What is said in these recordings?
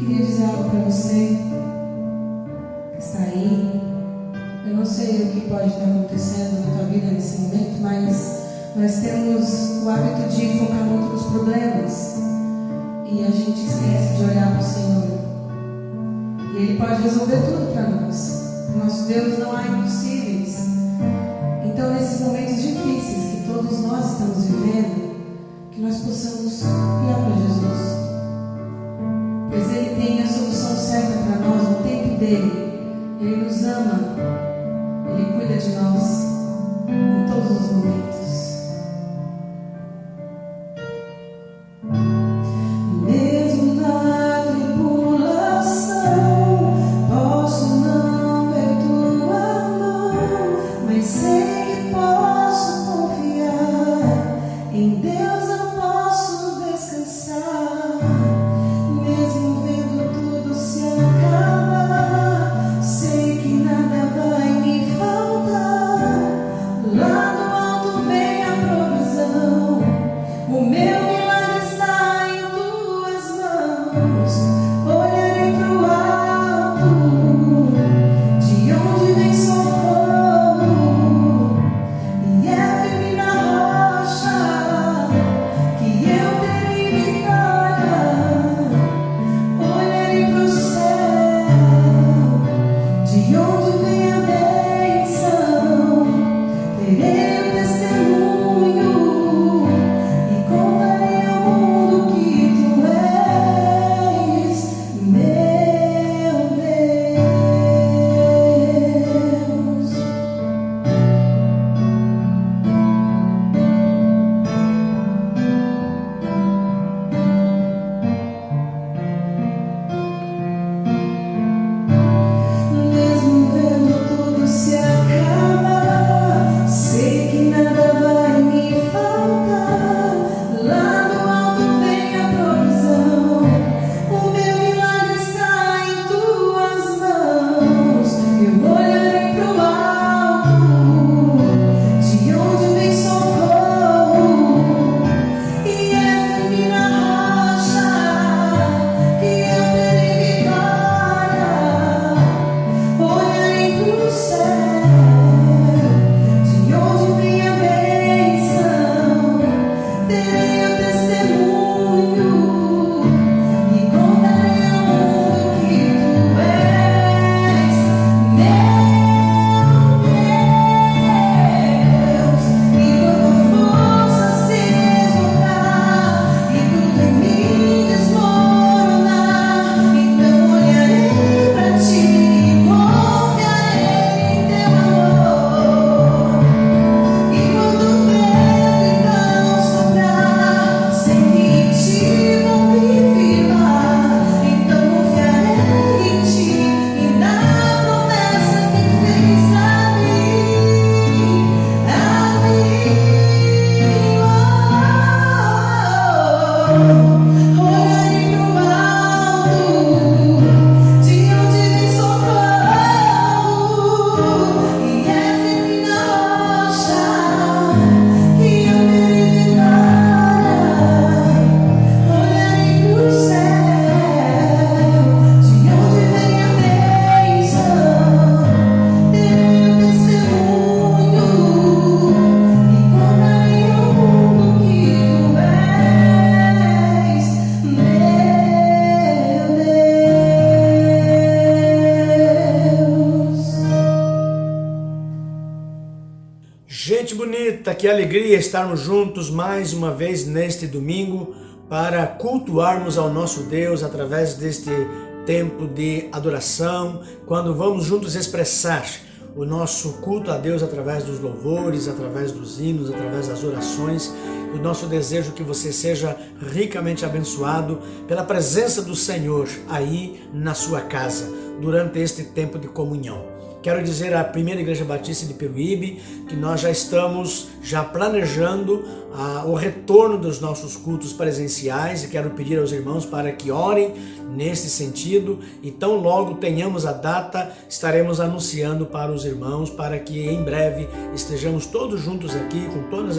queria dizer algo para você que está aí. Eu não sei o que pode estar acontecendo na tua vida nesse momento, mas nós temos o hábito de focar muito nos problemas e a gente esquece de olhar para o Senhor. E Ele pode resolver tudo para nós. No nosso Deus não há impossíveis. Então, nesses momentos difíceis que todos nós estamos vivendo, que nós possamos olhar para Jesus, pois Ele tem a solução certa para nós no tempo dele. Ele nos ama, Ele cuida de nós em todos os momentos. Mesmo na tribulação, posso não ver tua mão, mas sei que posso confiar em Deus, eu posso descansar. Mesmo vendo tudo se acabar, sei que nada vai me faltar. Lá do alto vem a provisão, o meu milagre está em tuas mãos. Olharei pro alto, de onde vem socorro, e é firme na rocha que eu terei vitória. Olharei pro céu, de onde vem a bênção. Terei o testemunho e contarei ao mundo que tu és meu Deus. Mesmo vendo tudo se acabar, sei que nada vai me faltar. Lá do alto vem a provisão, o meu milagre está em tuas mãos. Eu olharei pro alto, de onde vem socorro, e é firme na rocha que eu terei vitória. Olharei pro céu, de onde vem a bênção. Terei o testemunho e contarei ao mundo que tu és meu Deus. E quando a força se esgotar e tudo em mim desmoronar, então olharei pra ti e confiarei em teu amor. E quando o vento então soprar, sei que em ti vou me firmar. Então confiarei em ti e na promessa que fez a mim, a mim. Olharei pro alto, de onde vem socorro, e é firme na rocha que eu terei vitória. Olharei pro céu, de onde vem a bênção. Terei o testemunho e contarei ao mundo que tu és meu Deus. Gente bonita, que alegria estarmos juntos mais uma vez neste domingo para cultuarmos ao nosso Deus através deste tempo de adoração, quando vamos juntos expressar o nosso culto a Deus através dos louvores, através dos hinos, através das orações. O nosso desejo é que você seja ricamente abençoado pela presença do Senhor aí na sua casa, durante este tempo de comunhão. Quero dizer à Primeira Igreja Batista de Peruíbe que nós já estamos planejando o retorno dos nossos cultos presenciais e quero pedir aos irmãos para que orem nesse sentido e tão logo tenhamos a data, estaremos anunciando para os irmãos para que em breve estejamos todos juntos aqui com todos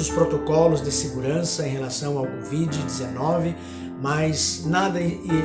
os protocolos de segurança em relação ao Covid-19, mas nada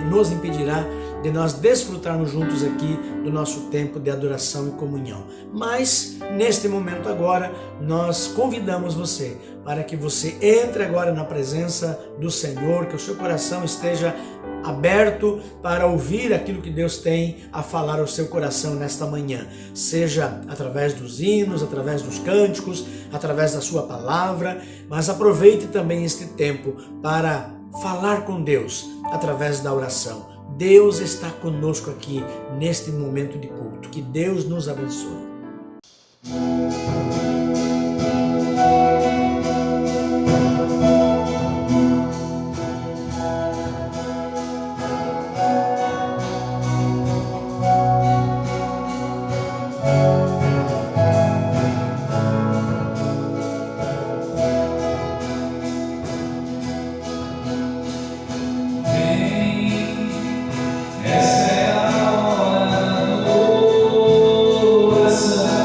nos impedirá de nós desfrutarmos juntos aqui do nosso tempo de adoração e comunhão. Mas, neste momento agora, nós convidamos você para que você entre agora na presença do Senhor, que o seu coração esteja aberto para ouvir aquilo que Deus tem a falar ao seu coração nesta manhã, seja através dos hinos, através dos cânticos, através da sua palavra, mas aproveite também este tempo para falar com Deus através da oração. Deus está conosco aqui neste momento de culto. Que Deus nos abençoe. Essa é a hora da oração.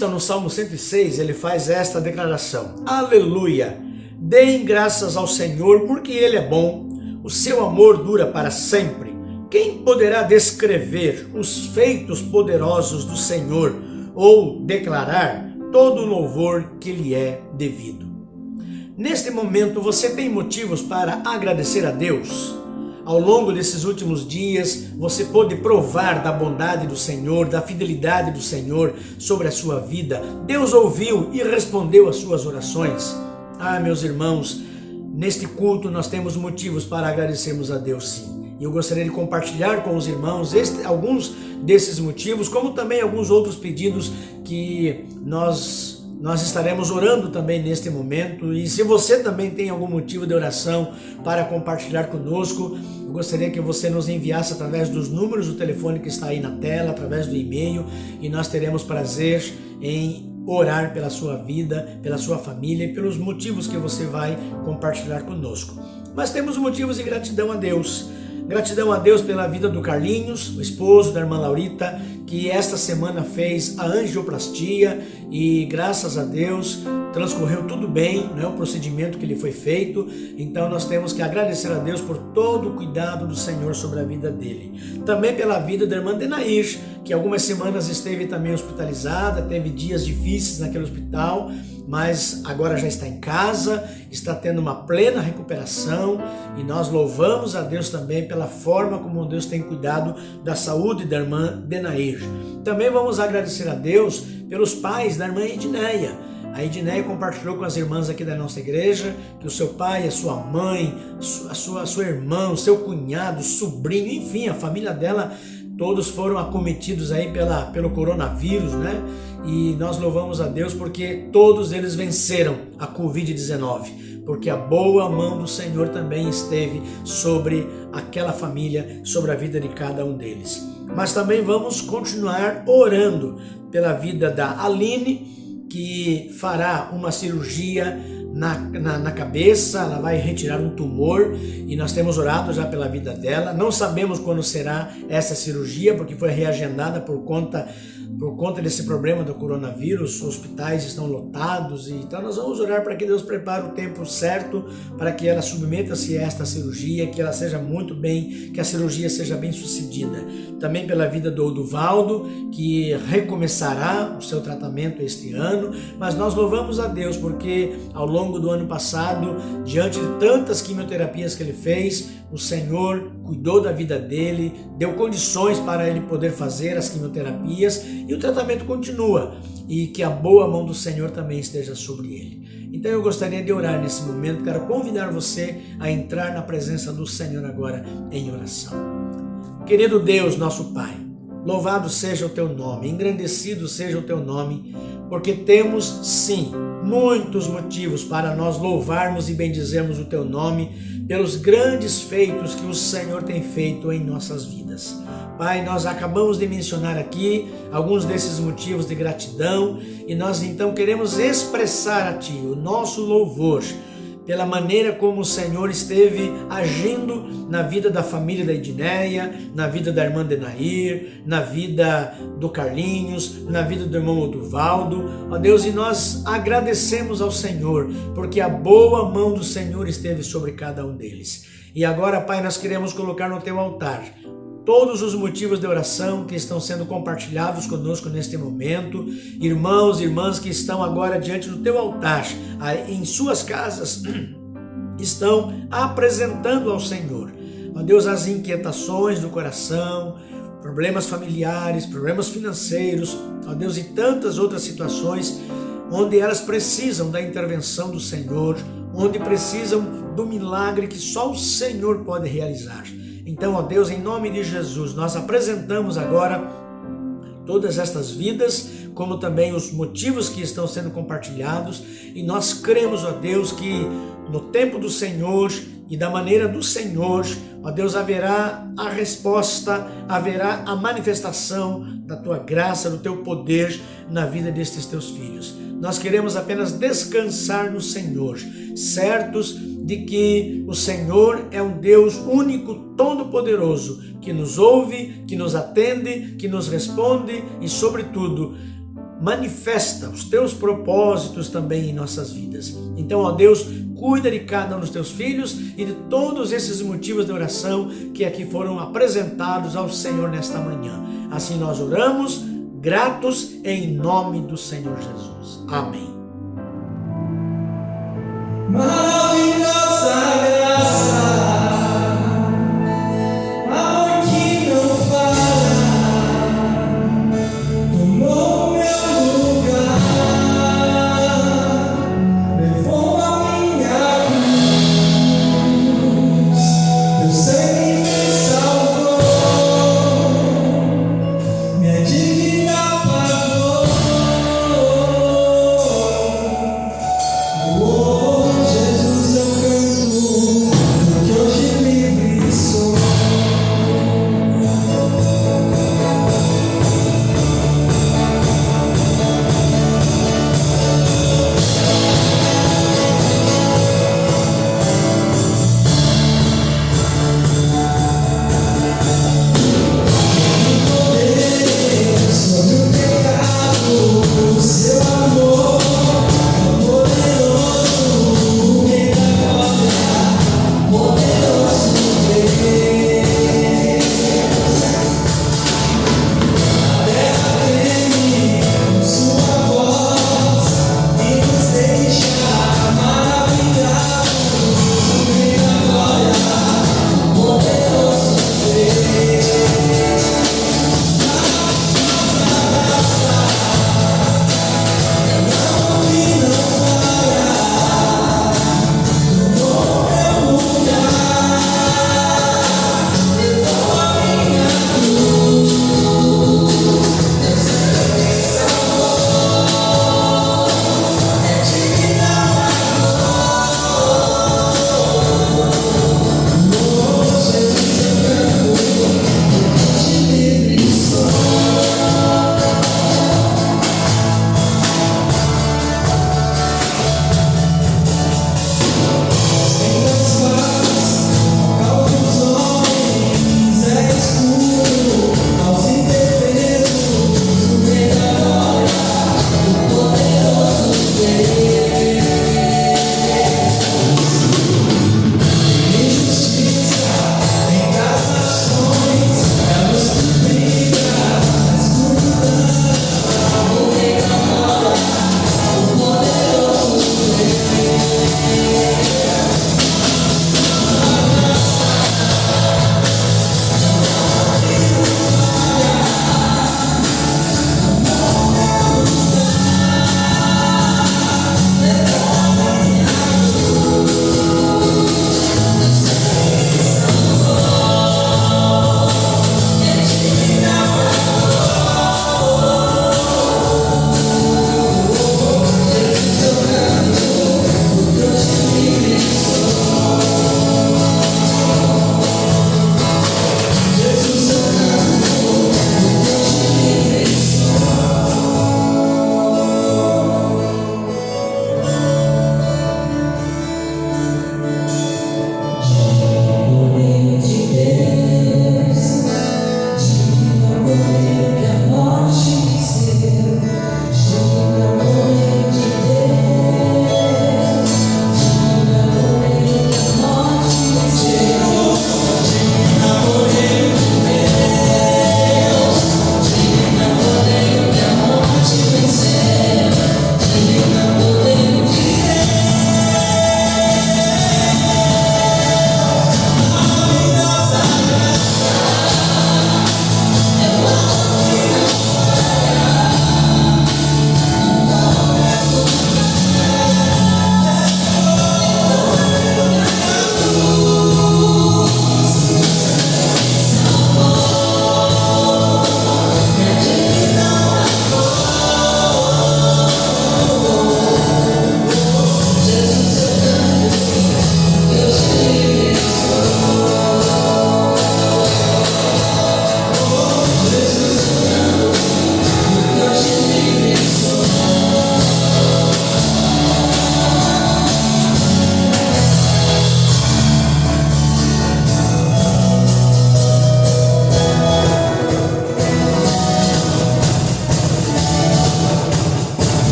salmista, no Salmo 106, ele faz esta declaração: Aleluia! Deem graças ao Senhor, porque Ele é bom, o seu amor dura para sempre. Quem poderá descrever os feitos poderosos do Senhor ou declarar todo o louvor que lhe é devido? Neste momento, você tem motivos para agradecer a Deus? Ao longo desses últimos dias, você pôde provar da bondade do Senhor, da fidelidade do Senhor sobre a sua vida. Deus ouviu e respondeu às suas orações. Meus irmãos, neste culto nós temos motivos para agradecermos a Deus, sim. E eu gostaria de compartilhar com os irmãos alguns desses motivos, como também alguns outros pedidos que nós estaremos orando também neste momento. E se você também tem algum motivo de oração para compartilhar conosco, eu gostaria que você nos enviasse através dos números do telefone que está aí na tela, através do e-mail, e nós teremos prazer em orar pela sua vida, pela sua família e pelos motivos que você vai compartilhar conosco. Mas temos motivos de gratidão a Deus. Gratidão a Deus pela vida do Carlinhos, o esposo da irmã Laurita, que esta semana fez a angioplastia e graças a Deus transcorreu tudo bem, né, o procedimento que lhe foi feito. Então nós temos que agradecer a Deus por todo o cuidado do Senhor sobre a vida dele. Também pela vida da irmã Denair, que algumas semanas esteve também hospitalizada, teve dias difíceis naquele hospital, mas agora já está em casa, está tendo uma plena recuperação e nós louvamos a Deus também pela forma como Deus tem cuidado da saúde da irmã Denair. Também vamos agradecer a Deus pelos pais da irmã Edneia. A Edneia compartilhou com as irmãs aqui da nossa igreja que o seu pai, a sua mãe, a sua irmã, o seu cunhado, o sobrinho, enfim, a família dela, todos foram acometidos aí pelo coronavírus, né? E nós louvamos a Deus porque todos eles venceram a Covid-19, porque a boa mão do Senhor também esteve sobre aquela família, sobre a vida de cada um deles. Mas também vamos continuar orando pela vida da Aline, que fará uma cirurgia na cabeça, ela vai retirar um tumor e nós temos orado já pela vida dela. Não sabemos quando será essa cirurgia, porque foi reagendada por conta desse problema do coronavírus. Os hospitais estão lotados, e então nós vamos orar para que Deus prepare o tempo certo para que ela submeta-se a esta cirurgia, que ela seja muito bem, que a cirurgia seja bem sucedida. Também pela vida do Oduvaldo, que recomeçará o seu tratamento este ano, mas nós louvamos a Deus porque ao longo do ano passado, diante de tantas quimioterapias que ele fez, o Senhor cuidou da vida dele, deu condições para ele poder fazer as quimioterapias e o tratamento continua, e que a boa mão do Senhor também esteja sobre ele. Então eu gostaria de orar nesse momento, quero convidar você a entrar na presença do Senhor agora em oração. Querido Deus, nosso Pai, louvado seja o teu nome, engrandecido seja o teu nome, porque temos sim muitos motivos para nós louvarmos e bendizermos o teu nome pelos grandes feitos que o Senhor tem feito em nossas vidas. Pai, nós acabamos de mencionar aqui alguns desses motivos de gratidão e nós então queremos expressar a Ti o nosso louvor pela maneira como o Senhor esteve agindo na vida da família da Edneia, na vida da irmã Denair, na vida do Carlinhos, na vida do irmão Oduvaldo. Ó Deus, e nós agradecemos ao Senhor, porque a boa mão do Senhor esteve sobre cada um deles. E agora, Pai, nós queremos colocar no Teu altar todos os motivos de oração que estão sendo compartilhados conosco neste momento, irmãos e irmãs que estão agora diante do teu altar, em suas casas, estão apresentando ao Senhor, ó Deus, as inquietações do coração, problemas familiares, problemas financeiros, ó Deus, e tantas outras situações onde elas precisam da intervenção do Senhor, onde precisam do milagre que só o Senhor pode realizar. Então, ó Deus, em nome de Jesus, nós apresentamos agora todas estas vidas, como também os motivos que estão sendo compartilhados, e nós cremos, ó Deus, que no tempo do Senhor e da maneira do Senhor, ó Deus, haverá a resposta, haverá a manifestação da Tua graça, do Teu poder na vida destes Teus filhos. Nós queremos apenas descansar no Senhor, certos de que o Senhor é um Deus único, todo-poderoso, que nos ouve, que nos atende, que nos responde e, sobretudo, manifesta os teus propósitos também em nossas vidas. Então, ó Deus, cuida de cada um dos teus filhos e de todos esses motivos de oração que aqui foram apresentados ao Senhor nesta manhã. Assim nós oramos, gratos em nome do Senhor Jesus. Amém. Maravilhosa graça, amor que não falha, tomou meu lugar, levou a minha cruz, teu sangue me salvou, minha dívida pagou. Oh, Jesus.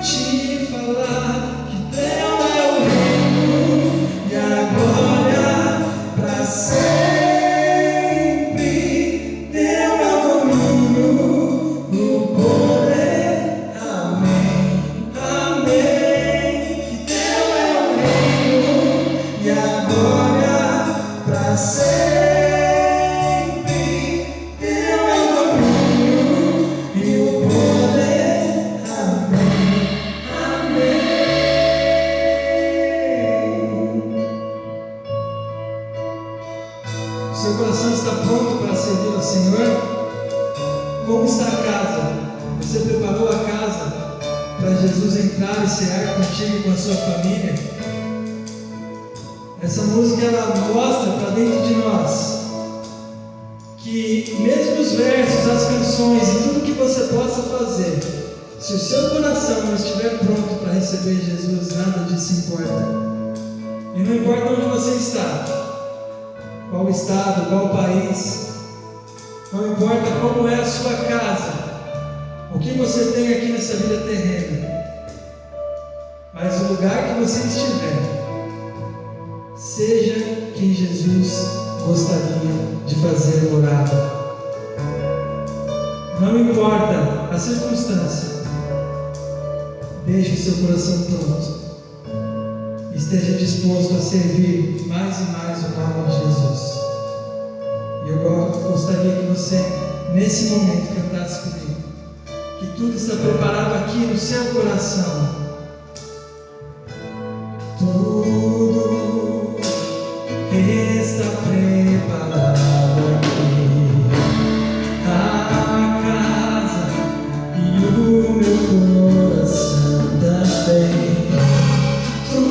te falar que teu é o reino e a glória para sempre. Teu é o domínio, o poder. Amém, amém. Que teu é o reino e a glória para sempre. Teu é o domínio e o poder. Amém, amém. Seu coração está pronto para servir ao Senhor? Como está a casa? Você preparou a casa para Jesus entrar e cear contigo e com a sua família? Essa música ela mostra para dentro de nós que mesmo os versos, as canções e tudo que você possa fazer, se o seu coração não estiver pronto para receber Jesus, nada disso importa. E não importa onde você está, qual estado, qual país, não importa como é a sua casa, o que você tem aqui nessa vida terrena, mas o lugar que você estiver, seja quem Jesus gostaria de fazer morada. Não importa a circunstância, deixe o seu coração pronto. Esteja disposto a servir mais e mais o nome de Jesus. E eu gostaria que você, nesse momento, cantasse comigo. Que tudo está preparado aqui no seu coração. Tudo está preparado aqui. A casa e o meu coração também. Tu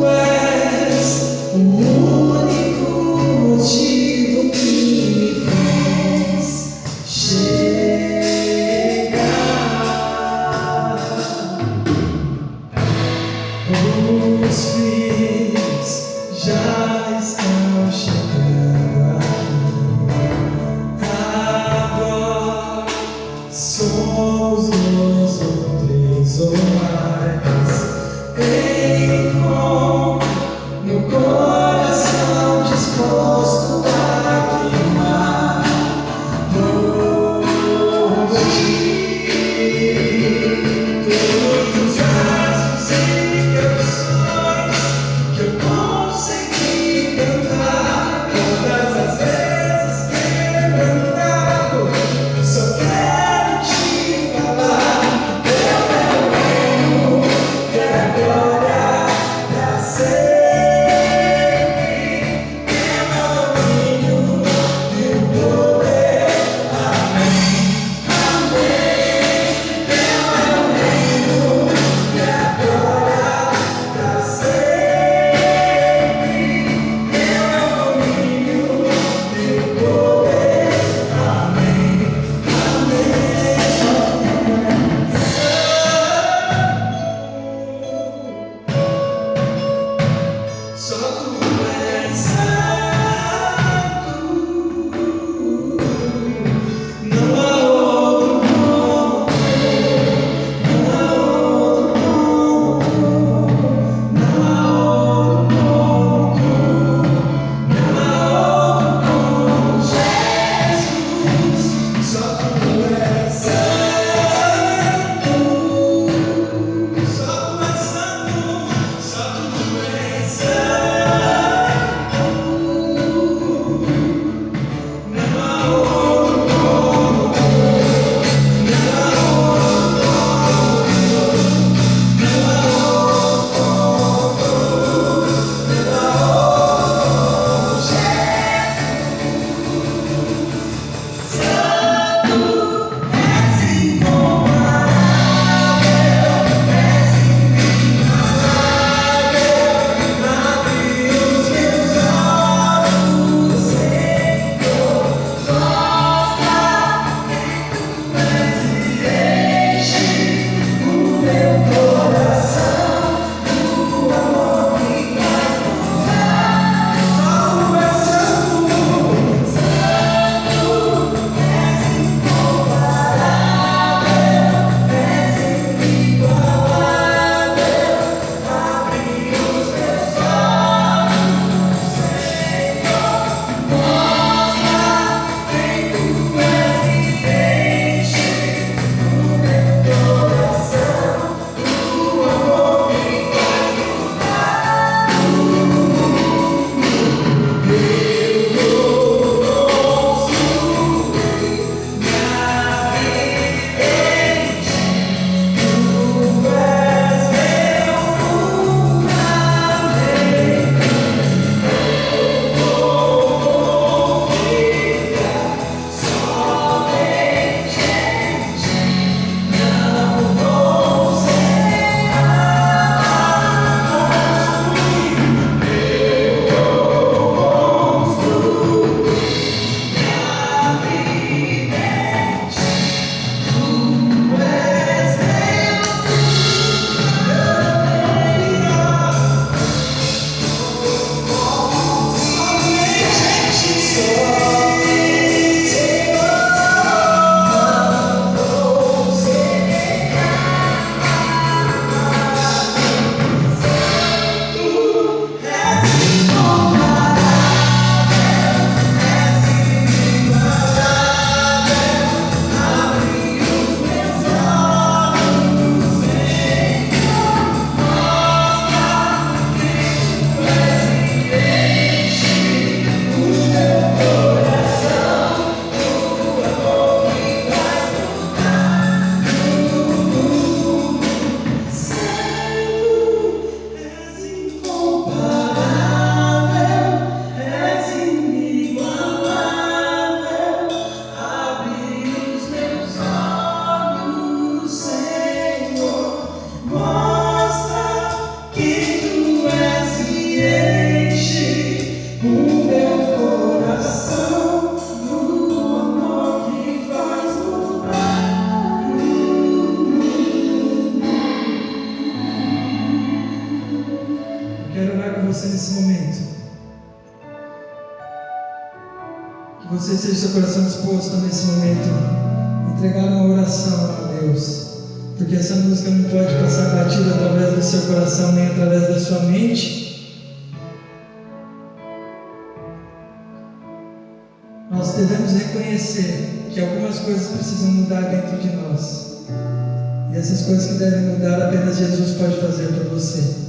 és o único motivo que me fez chegar. você nesse momento. Que você seja seu coração disposto nesse momento, entregar uma oração a Deus. Porque essa música não pode passar batida através do seu coração, nem através da sua mente. Nós devemos reconhecer que algumas coisas precisam mudar dentro de nós. E essas coisas que devem mudar apenas Jesus pode fazer por você.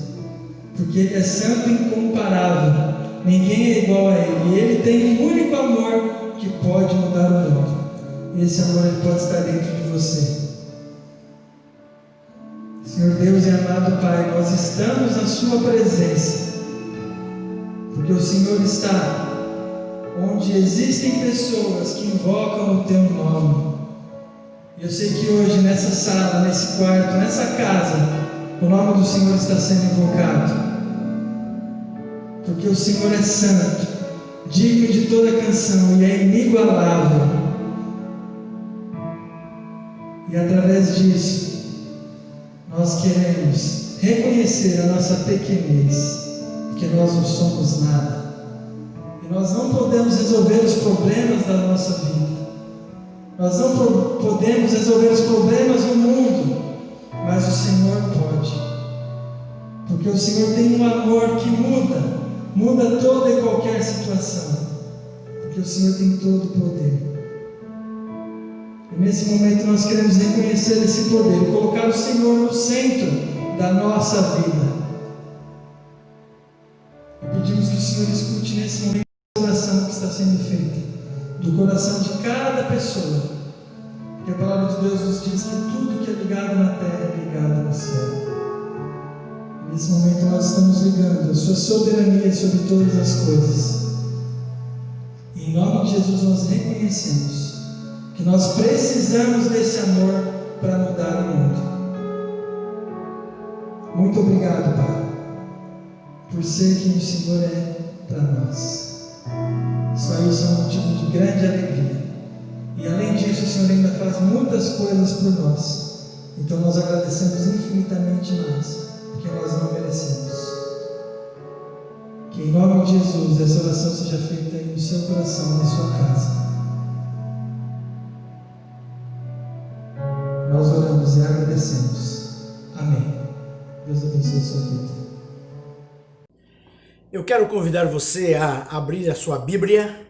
Porque Ele é santo e incomparável. Ninguém é igual a Ele. E Ele tem um único amor que pode mudar o mundo. E esse amor ele pode estar dentro de você. Senhor Deus e amado Pai, nós estamos na Sua presença. Porque o Senhor está onde existem pessoas que invocam o Teu nome. E eu sei que hoje, nessa sala, nesse quarto, nessa casa, o nome do Senhor está sendo invocado. Porque o Senhor é santo, digno de toda canção e é inigualável. E através disso, nós queremos reconhecer a nossa pequenez, porque nós não somos nada. E nós não podemos resolver os problemas da nossa vida. Nós não podemos resolver os problemas do mundo, mas o Senhor pode. Porque o Senhor tem um amor que muda toda e qualquer situação. Porque o Senhor tem todo o poder. E nesse momento nós queremos reconhecer esse poder e colocar o Senhor no centro da nossa vida. E pedimos que o Senhor escute nesse momento a oração que está sendo feita, do coração de cada pessoa. Porque a palavra de Deus nos diz que tudo que é ligado na terra é ligado no céu. E nesse momento nós estamos ligando a Sua soberania sobre todas as coisas. E em nome de Jesus nós reconhecemos que nós precisamos desse amor para mudar o mundo. Muito obrigado, Pai, por ser quem o Senhor é para nós. Só isso é um motivo de grande alegria. E além disso, o Senhor ainda faz muitas coisas por nós. Então nós agradecemos infinitamente mais, porque nós não merecemos. Que em nome de Jesus essa oração seja feita aí no seu coração, na sua casa. Nós oramos e agradecemos. Amém. Deus abençoe a sua vida. Eu quero convidar você a abrir a sua Bíblia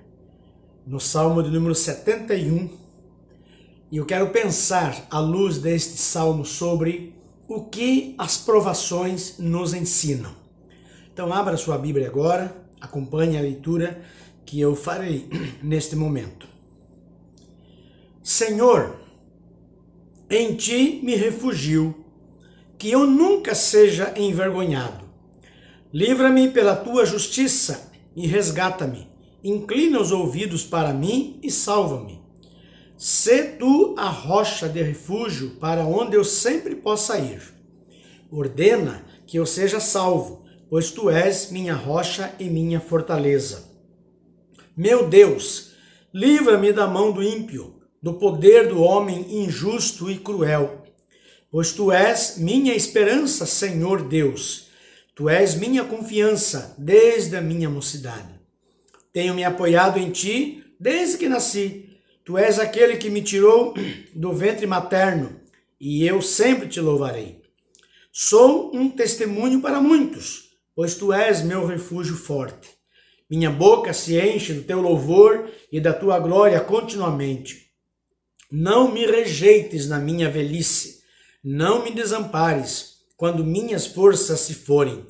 no Salmo de número 71. E eu quero pensar, à luz deste Salmo, sobre o que as provações nos ensinam. Então abra a sua Bíblia agora, acompanhe a leitura que eu farei neste momento. Senhor, em Ti me refugio, que eu nunca seja envergonhado. Livra-me pela Tua justiça e resgata-me. Inclina os ouvidos para mim e salva-me. Sê Tu a rocha de refúgio para onde eu sempre possa ir. Ordena que eu seja salvo, pois Tu és minha rocha e minha fortaleza. Meu Deus, livra-me da mão do ímpio, do poder do homem injusto e cruel. Pois Tu és minha esperança, Senhor Deus. Tu és minha confiança desde a minha mocidade. Tenho me apoiado em Ti desde que nasci. Tu és aquele que me tirou do ventre materno, e eu sempre Te louvarei. Sou um testemunho para muitos, pois Tu és meu refúgio forte. Minha boca se enche do Teu louvor e da Tua glória continuamente. Não me rejeites na minha velhice, não me desampares quando minhas forças se forem,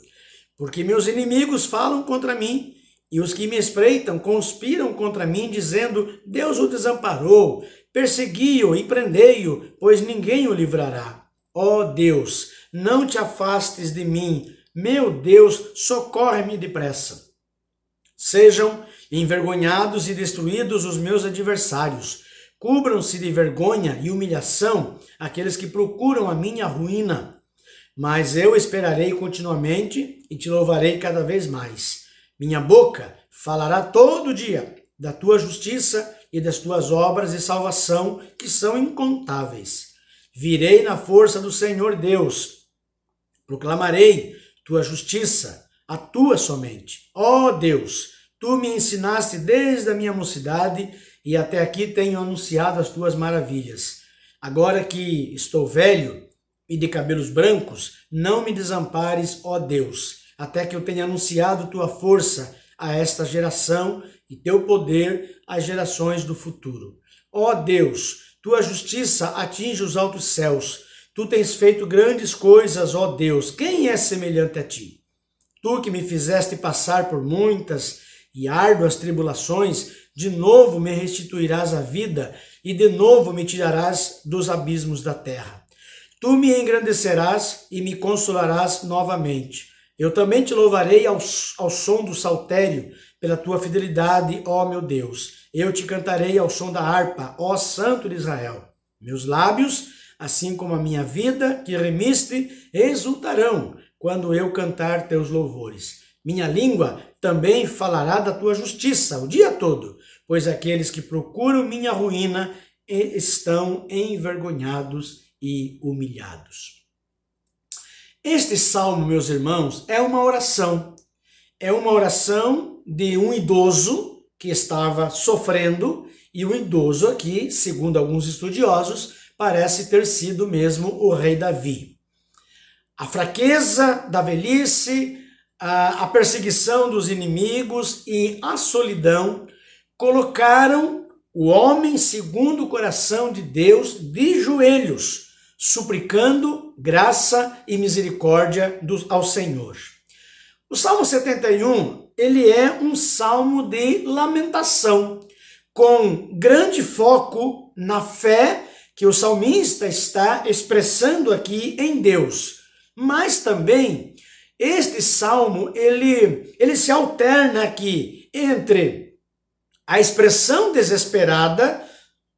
porque meus inimigos falam contra mim e os que me espreitam conspiram contra mim, dizendo: Deus o desamparou, persegui-o e prendei-o, pois ninguém o livrará. Ó Deus, não te afastes de mim, meu Deus, socorre-me depressa. Sejam envergonhados e destruídos os meus adversários. Cubram-se de vergonha e humilhação aqueles que procuram a minha ruína. Mas eu esperarei continuamente e Te louvarei cada vez mais. Minha boca falará todo dia da Tua justiça e das Tuas obras de salvação, que são incontáveis. Virei na força do Senhor Deus. Proclamarei Tua justiça a tua somente. Ó Deus, tu me ensinaste desde a minha mocidade e até aqui tenho anunciado as tuas maravilhas. Agora que estou velho e de cabelos brancos, não me desampares, ó Deus, até que eu tenha anunciado tua força a esta geração e teu poder às gerações do futuro. Ó Deus, tua justiça atinge os altos céus. Tu tens feito grandes coisas, ó Deus. Quem é semelhante a ti? Tu que me fizeste passar por muitas e árduas tribulações, de novo me restituirás a vida e de novo me tirarás dos abismos da terra. Tu me engrandecerás e me consolarás novamente. Eu também te louvarei ao som do saltério, pela tua fidelidade, ó meu Deus. Eu te cantarei ao som da harpa, ó Santo de Israel. Meus lábios, assim como a minha vida que remiste, exultarão quando eu cantar teus louvores. Minha língua também falará da tua justiça o dia todo, pois aqueles que procuram minha ruína estão envergonhados e humilhados. Este salmo, meus irmãos, é uma oração. É uma oração de um idoso que estava sofrendo, e o idoso aqui, segundo alguns estudiosos, parece ter sido mesmo o rei Davi. A fraqueza da velhice, a perseguição dos inimigos e a solidão colocaram o homem segundo o coração de Deus de joelhos, suplicando graça e misericórdia ao Senhor. O Salmo 71, ele é um salmo de lamentação, com grande foco na fé que o salmista está expressando aqui em Deus. Mas também, este salmo, ele se alterna aqui entre a expressão desesperada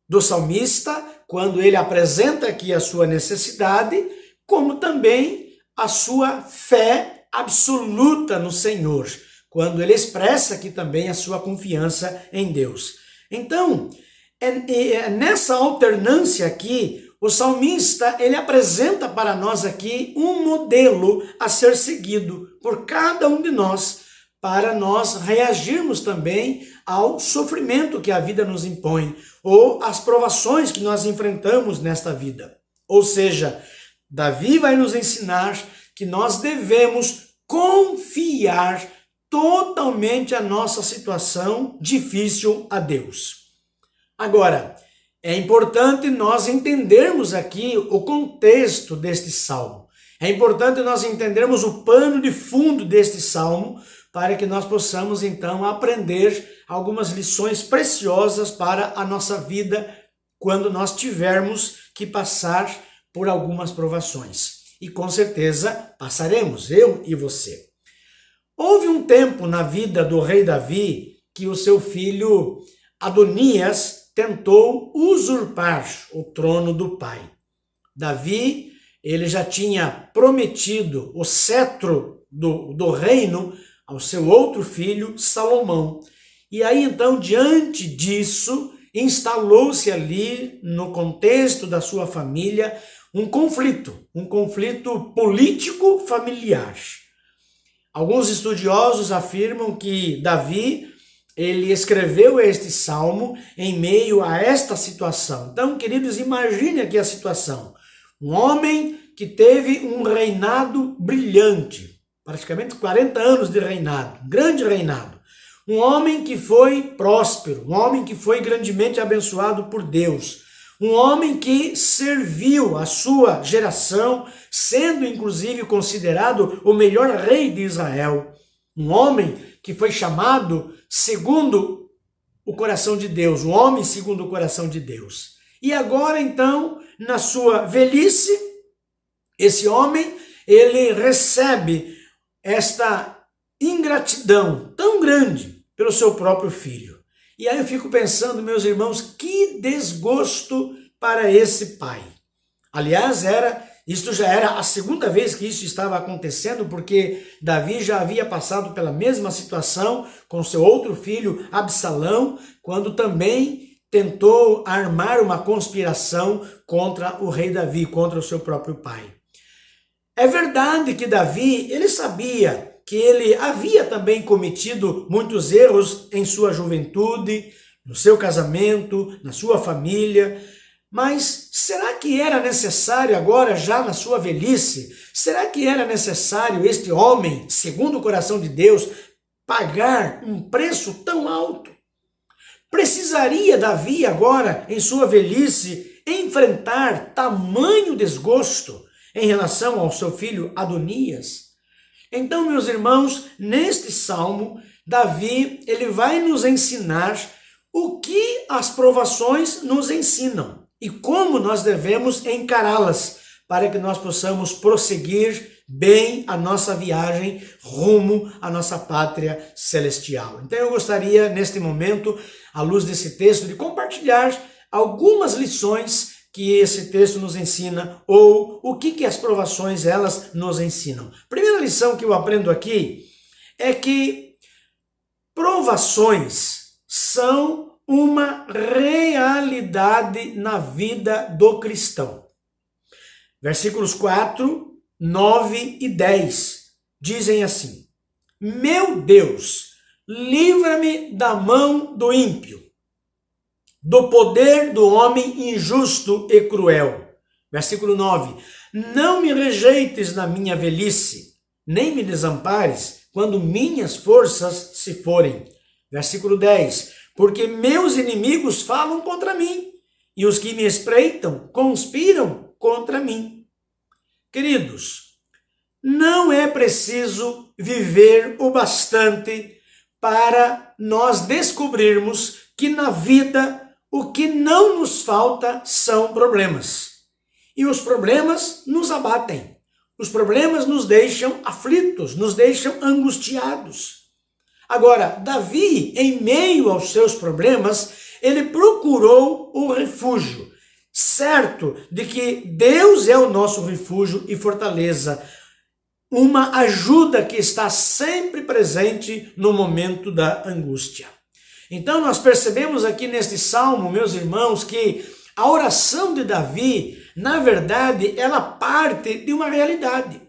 do salmista, quando ele apresenta aqui a sua necessidade, como também a sua fé absoluta no Senhor, quando ele expressa aqui também a sua confiança em Deus. Então, nessa alternância aqui, o salmista, ele apresenta para nós aqui um modelo a ser seguido por cada um de nós, para nós reagirmos também ao sofrimento que a vida nos impõe, ou às provações que nós enfrentamos nesta vida. Ou seja, Davi vai nos ensinar que nós devemos confiar totalmente a nossa situação difícil a Deus. Agora, é importante nós entendermos aqui o contexto deste salmo. É importante nós entendermos o pano de fundo deste salmo, para que nós possamos então aprender algumas lições preciosas para a nossa vida quando nós tivermos que passar por algumas provações. E com certeza passaremos, eu e você. Houve um tempo na vida do rei Davi que o seu filho Adonias tentou usurpar o trono do pai. Davi, ele já tinha prometido o cetro do reino ao seu outro filho, Salomão. E aí então, diante disso, instalou-se ali, no contexto da sua família, um conflito político familiar. Alguns estudiosos afirmam que Davi, ele escreveu este salmo em meio a esta situação. Então, queridos, imagine aqui a situação. Um homem que teve um reinado brilhante, praticamente 40 anos de reinado, grande reinado. Um homem que foi próspero, um homem que foi grandemente abençoado por Deus. Um homem que serviu a sua geração, sendo inclusive considerado o melhor rei de Israel. Um homem que foi chamado segundo o coração de Deus, um homem segundo o coração de Deus. E agora então, na sua velhice, esse homem, ele recebe esta ingratidão tão grande pelo seu próprio filho. E aí eu fico pensando, meus irmãos, que desgosto para esse pai. Aliás, isto já era a segunda vez que isso estava acontecendo, porque Davi já havia passado pela mesma situação com seu outro filho, Absalão, quando também tentou armar uma conspiração contra o rei Davi, contra o seu próprio pai. É verdade que Davi, ele sabia que ele havia também cometido muitos erros em sua juventude, no seu casamento, na sua família. Mas será que era necessário agora, já na sua velhice, será que era necessário este homem, segundo o coração de Deus, pagar um preço tão alto? Precisaria Davi agora, em sua velhice, enfrentar tamanho desgosto em relação ao seu filho Adonias? Então, meus irmãos, neste salmo, Davi, ele vai nos ensinar o que as provações nos ensinam e como nós devemos encará-las para que nós possamos prosseguir bem a nossa viagem rumo à nossa pátria celestial. Então eu gostaria, neste momento, à luz desse texto, de compartilhar algumas lições que esse texto nos ensina, ou o que as provações elas nos ensinam. Primeira lição que eu aprendo aqui é que provações são uma realidade na vida do cristão. Versículos 4, 9 e 10 dizem assim: Meu Deus, livra-me da mão do ímpio, do poder do homem injusto e cruel. Versículo 9: Não me rejeites na minha velhice, nem me desampares quando minhas forças se forem. Versículo 10: Porque meus inimigos falam contra mim, e os que me espreitam conspiram contra mim. Queridos, não é preciso viver o bastante para nós descobrirmos que na vida o que não nos falta são problemas. E os problemas nos abatem. Os problemas nos deixam aflitos, nos deixam angustiados. Agora, Davi, em meio aos seus problemas, ele procurou o refúgio, certo de que Deus é o nosso refúgio e fortaleza, uma ajuda que está sempre presente no momento da angústia. Então nós percebemos aqui neste salmo, meus irmãos, que a oração de Davi, na verdade, ela parte de uma realidade.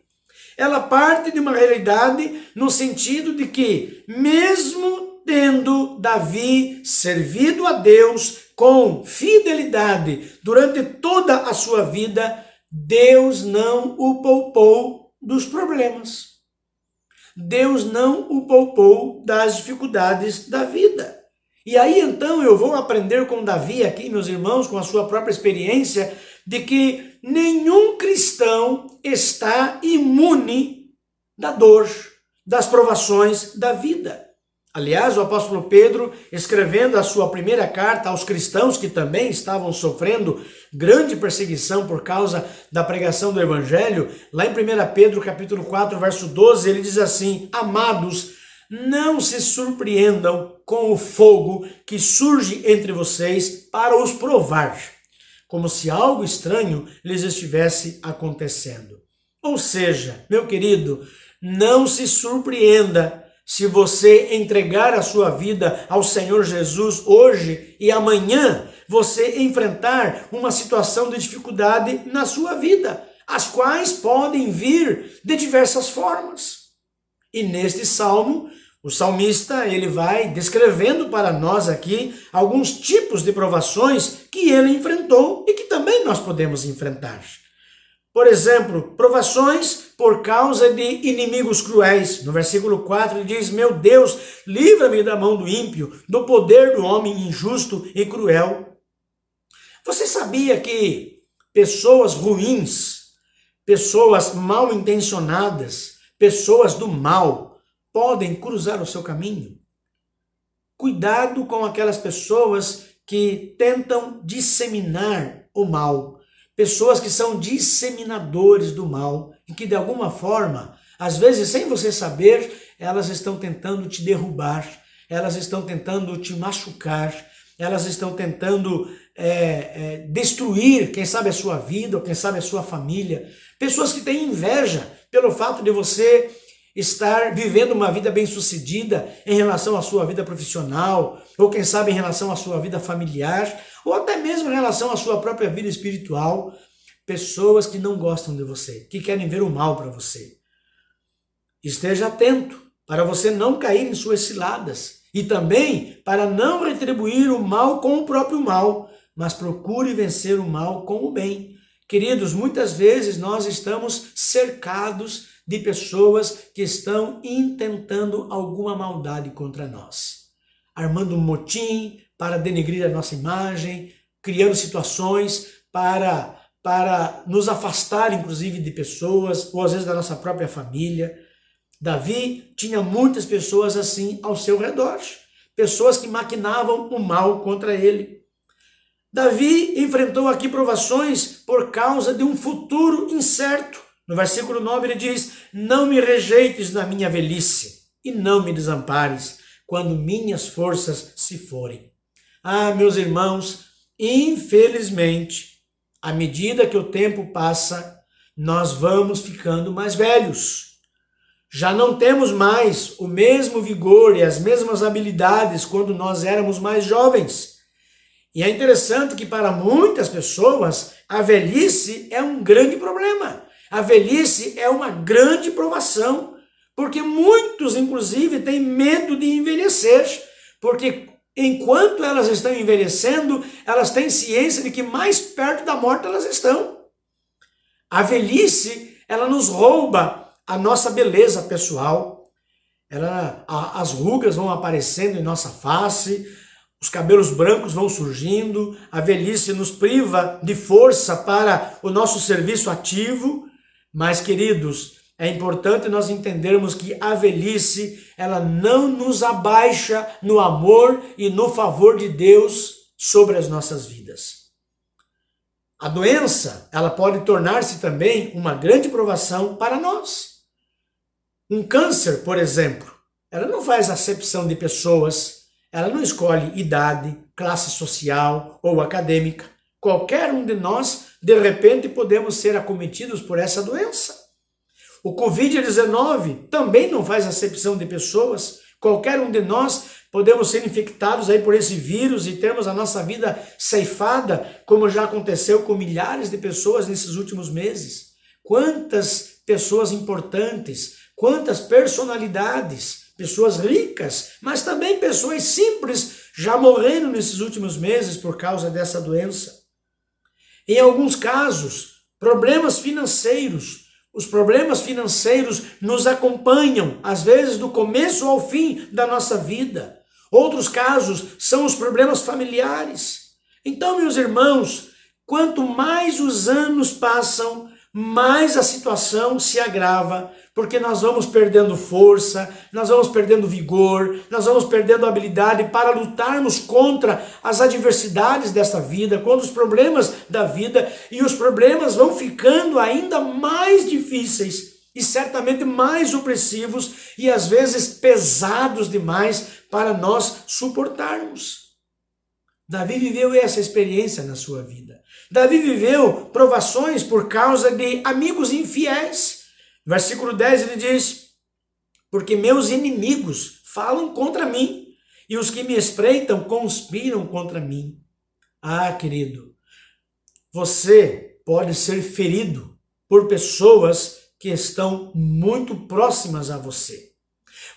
Ela parte de uma realidade no sentido de que, mesmo tendo Davi servido a Deus com fidelidade durante toda a sua vida, Deus não o poupou dos problemas. Deus não o poupou das dificuldades da vida. E aí então eu vou aprender com Davi aqui, meus irmãos, com a sua própria experiência, de que nenhum cristão está imune da dor, das provações da vida. Aliás, o apóstolo Pedro, escrevendo a sua primeira carta aos cristãos que também estavam sofrendo grande perseguição por causa da pregação do evangelho, lá em 1 Pedro capítulo 4, verso 12, ele diz assim: Amados, não se surpreendam com o fogo que surge entre vocês para os provar, como se algo estranho lhes estivesse acontecendo. Ou seja, meu querido, não se surpreenda se você entregar a sua vida ao Senhor Jesus hoje e amanhã você enfrentar uma situação de dificuldade na sua vida, as quais podem vir de diversas formas. E neste salmo, o salmista ele vai descrevendo para nós aqui alguns tipos de provações que ele enfrentou e que também nós podemos enfrentar. Por exemplo, provações por causa de inimigos cruéis. No versículo 4 ele diz: Meu Deus, livra-me da mão do ímpio, do poder do homem injusto e cruel. Você sabia que pessoas ruins, pessoas mal intencionadas, pessoas do mal podem cruzar o seu caminho? Cuidado com aquelas pessoas que tentam disseminar o mal. Pessoas que são disseminadores do mal e que de alguma forma, às vezes sem você saber, elas estão tentando te derrubar, elas estão tentando te machucar, elas estão tentando destruir, quem sabe a sua vida ou quem sabe a sua família. Pessoas que têm inveja pelo fato de você estar vivendo uma vida bem-sucedida em relação à sua vida profissional, ou quem sabe em relação à sua vida familiar, ou até mesmo em relação à sua própria vida espiritual. Pessoas que não gostam de você, que querem ver o mal para você. Esteja atento para você não cair em suas ciladas e também para não retribuir o mal com o próprio mal, mas procure vencer o mal com o bem. Queridos, muitas vezes nós estamos cercados de pessoas que estão intentando alguma maldade contra nós, armando um motim para denegrir a nossa imagem, criando situações para nos afastar, inclusive, de pessoas, ou às vezes da nossa própria família. Davi tinha muitas pessoas assim ao seu redor, pessoas que maquinavam o mal contra ele. Davi enfrentou aqui provações por causa de um futuro incerto. No versículo 9 ele diz: não me rejeites na minha velhice e não me desampares quando minhas forças se forem. Ah, meus irmãos, infelizmente, à medida que o tempo passa, nós vamos ficando mais velhos. Já não temos mais o mesmo vigor e as mesmas habilidades quando nós éramos mais jovens. E é interessante que para muitas pessoas a velhice é um grande problema. A velhice é uma grande provação, porque muitos, inclusive, têm medo de envelhecer, porque enquanto elas estão envelhecendo, elas têm ciência de que mais perto da morte elas estão. A velhice, ela nos rouba a nossa beleza pessoal, as rugas vão aparecendo em nossa face, os cabelos brancos vão surgindo, a velhice nos priva de força para o nosso serviço ativo, mas, queridos, é importante nós entendermos que a velhice, ela não nos abaixa no amor e no favor de Deus sobre as nossas vidas. A doença, ela pode tornar-se também uma grande provação para nós. Um câncer, por exemplo, ela não faz acepção de pessoas, ela não escolhe idade, classe social ou acadêmica. Qualquer um de nós, de repente, podemos ser acometidos por essa doença. O Covid-19 também não faz acepção de pessoas. Qualquer um de nós podemos ser infectados aí por esse vírus e termos a nossa vida ceifada, como já aconteceu com milhares de pessoas nesses últimos meses. Quantas pessoas importantes, quantas personalidades, pessoas ricas, mas também pessoas simples já morreram nesses últimos meses por causa dessa doença. Em alguns casos, problemas financeiros. Os problemas financeiros nos acompanham, às vezes do começo ao fim da nossa vida. Outros casos são os problemas familiares. Então, meus irmãos, quanto mais os anos passam, mais a situação se agrava, porque nós vamos perdendo força, nós vamos perdendo vigor, nós vamos perdendo habilidade para lutarmos contra as adversidades dessa vida, contra os problemas da vida, e os problemas vão ficando ainda mais difíceis e certamente mais opressivos e às vezes pesados demais para nós suportarmos. Davi viveu essa experiência na sua vida. Davi viveu provações por causa de amigos infiéis. Versículo 10 ele diz: porque meus inimigos falam contra mim e os que me espreitam conspiram contra mim. Ah, querido, você pode ser ferido por pessoas que estão muito próximas a você.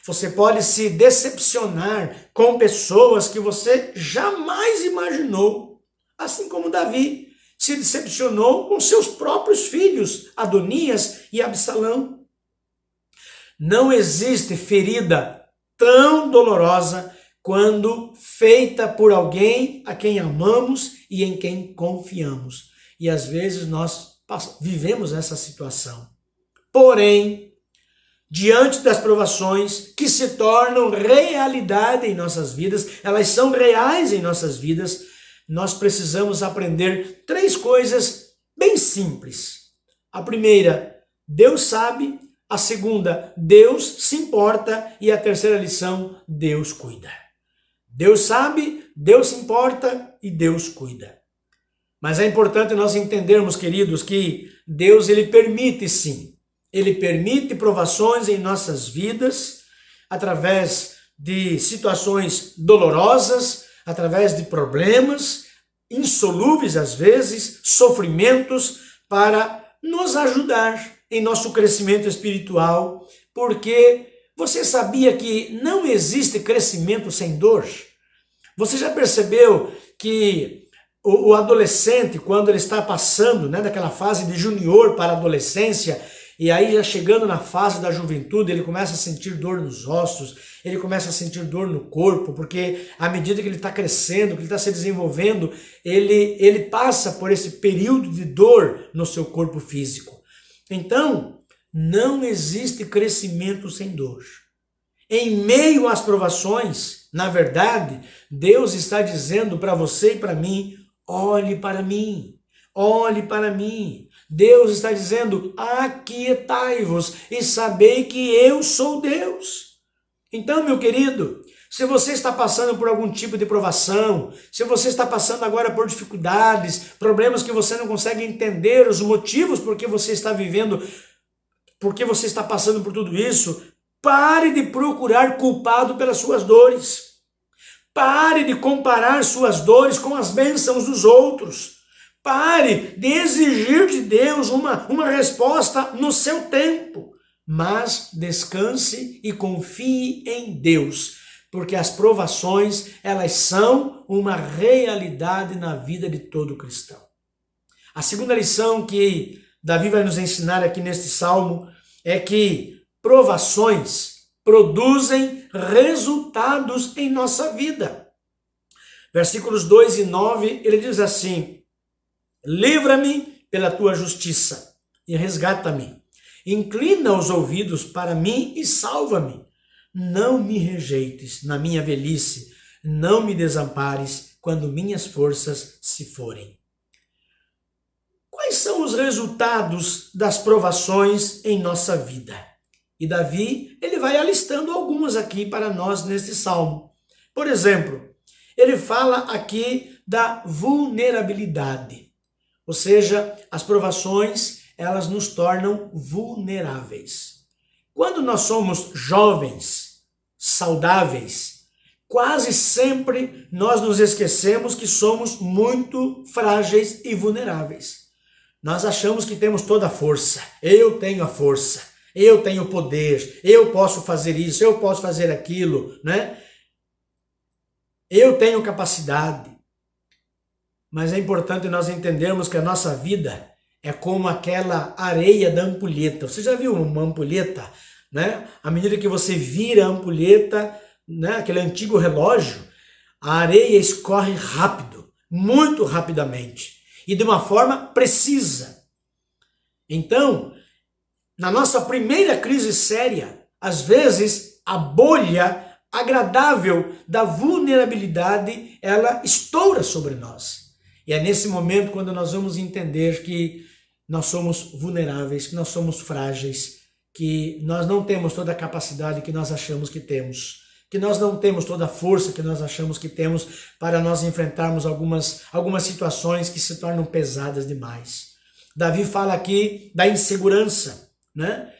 Você pode se decepcionar com pessoas que você jamais imaginou, assim como Davi se decepcionou com seus próprios filhos, Adonias e Absalão. Não existe ferida tão dolorosa quando feita por alguém a quem amamos e em quem confiamos. E às vezes nós vivemos essa situação. Porém, diante das provações que se tornam realidade em nossas vidas, elas são reais em nossas vidas, nós precisamos aprender 3 coisas bem simples. A primeira, Deus sabe. A segunda, Deus se importa. E a terceira lição, Deus cuida. Deus sabe, Deus se importa e Deus cuida. Mas é importante nós entendermos, queridos, que Deus ele permite sim. Ele permite provações em nossas vidas através de situações dolorosas, através de problemas insolúveis às vezes, sofrimentos, para nos ajudar em nosso crescimento espiritual, porque você sabia que não existe crescimento sem dor? Você já percebeu que o adolescente, quando ele está passando, né, daquela fase de junior para a adolescência, e aí já chegando na fase da juventude, ele começa a sentir dor nos ossos, ele começa a sentir dor no corpo, porque à medida que ele está crescendo, que ele está se desenvolvendo, ele passa por esse período de dor no seu corpo físico. Então, não existe crescimento sem dor. Em meio às provações, na verdade, Deus está dizendo para você e para mim, olhe para mim, olhe para mim. Deus está dizendo, aquietai-vos e sabei que eu sou Deus. Então, meu querido, se você está passando por algum tipo de provação, se você está passando agora por dificuldades, problemas que você não consegue entender, os motivos por que você está vivendo, por que você está passando por tudo isso, pare de procurar culpado pelas suas dores. Pare de comparar suas dores com as bênçãos dos outros. Pare de exigir de Deus uma resposta no seu tempo. Mas descanse e confie em Deus, porque as provações, elas são uma realidade na vida de todo cristão. A segunda lição que Davi vai nos ensinar aqui neste salmo é que provações produzem resultados em nossa vida. Versículos 2 e 9, ele diz assim, livra-me pela tua justiça e resgata-me. Inclina os ouvidos para mim e salva-me. Não me rejeites na minha velhice, não me desampares quando minhas forças se forem. Quais são os resultados das provações em nossa vida? E Davi, ele vai alistando algumas aqui para nós neste salmo. Por exemplo, ele fala aqui da vulnerabilidade. Ou seja, as provações, elas nos tornam vulneráveis. Quando nós somos jovens, saudáveis, quase sempre nós nos esquecemos que somos muito frágeis e vulneráveis. Nós achamos que temos toda a força. Eu tenho a força, eu tenho poder, eu posso fazer isso, eu posso fazer aquilo, né? Eu tenho capacidade. Mas é importante nós entendermos que a nossa vida é como aquela areia da ampulheta. Você já viu uma ampulheta, né? À medida que você vira a ampulheta, né, aquele antigo relógio, a areia escorre rápido, muito rapidamente, e de uma forma precisa. Então, na nossa primeira crise séria, às vezes a bolha agradável da vulnerabilidade, ela estoura sobre nós. E é nesse momento quando nós vamos entender que nós somos vulneráveis, que nós somos frágeis, que nós não temos toda a capacidade que nós achamos que temos, que nós não temos toda a força que nós achamos que temos para nós enfrentarmos algumas situações que se tornam pesadas demais. Davi fala aqui da insegurança, né?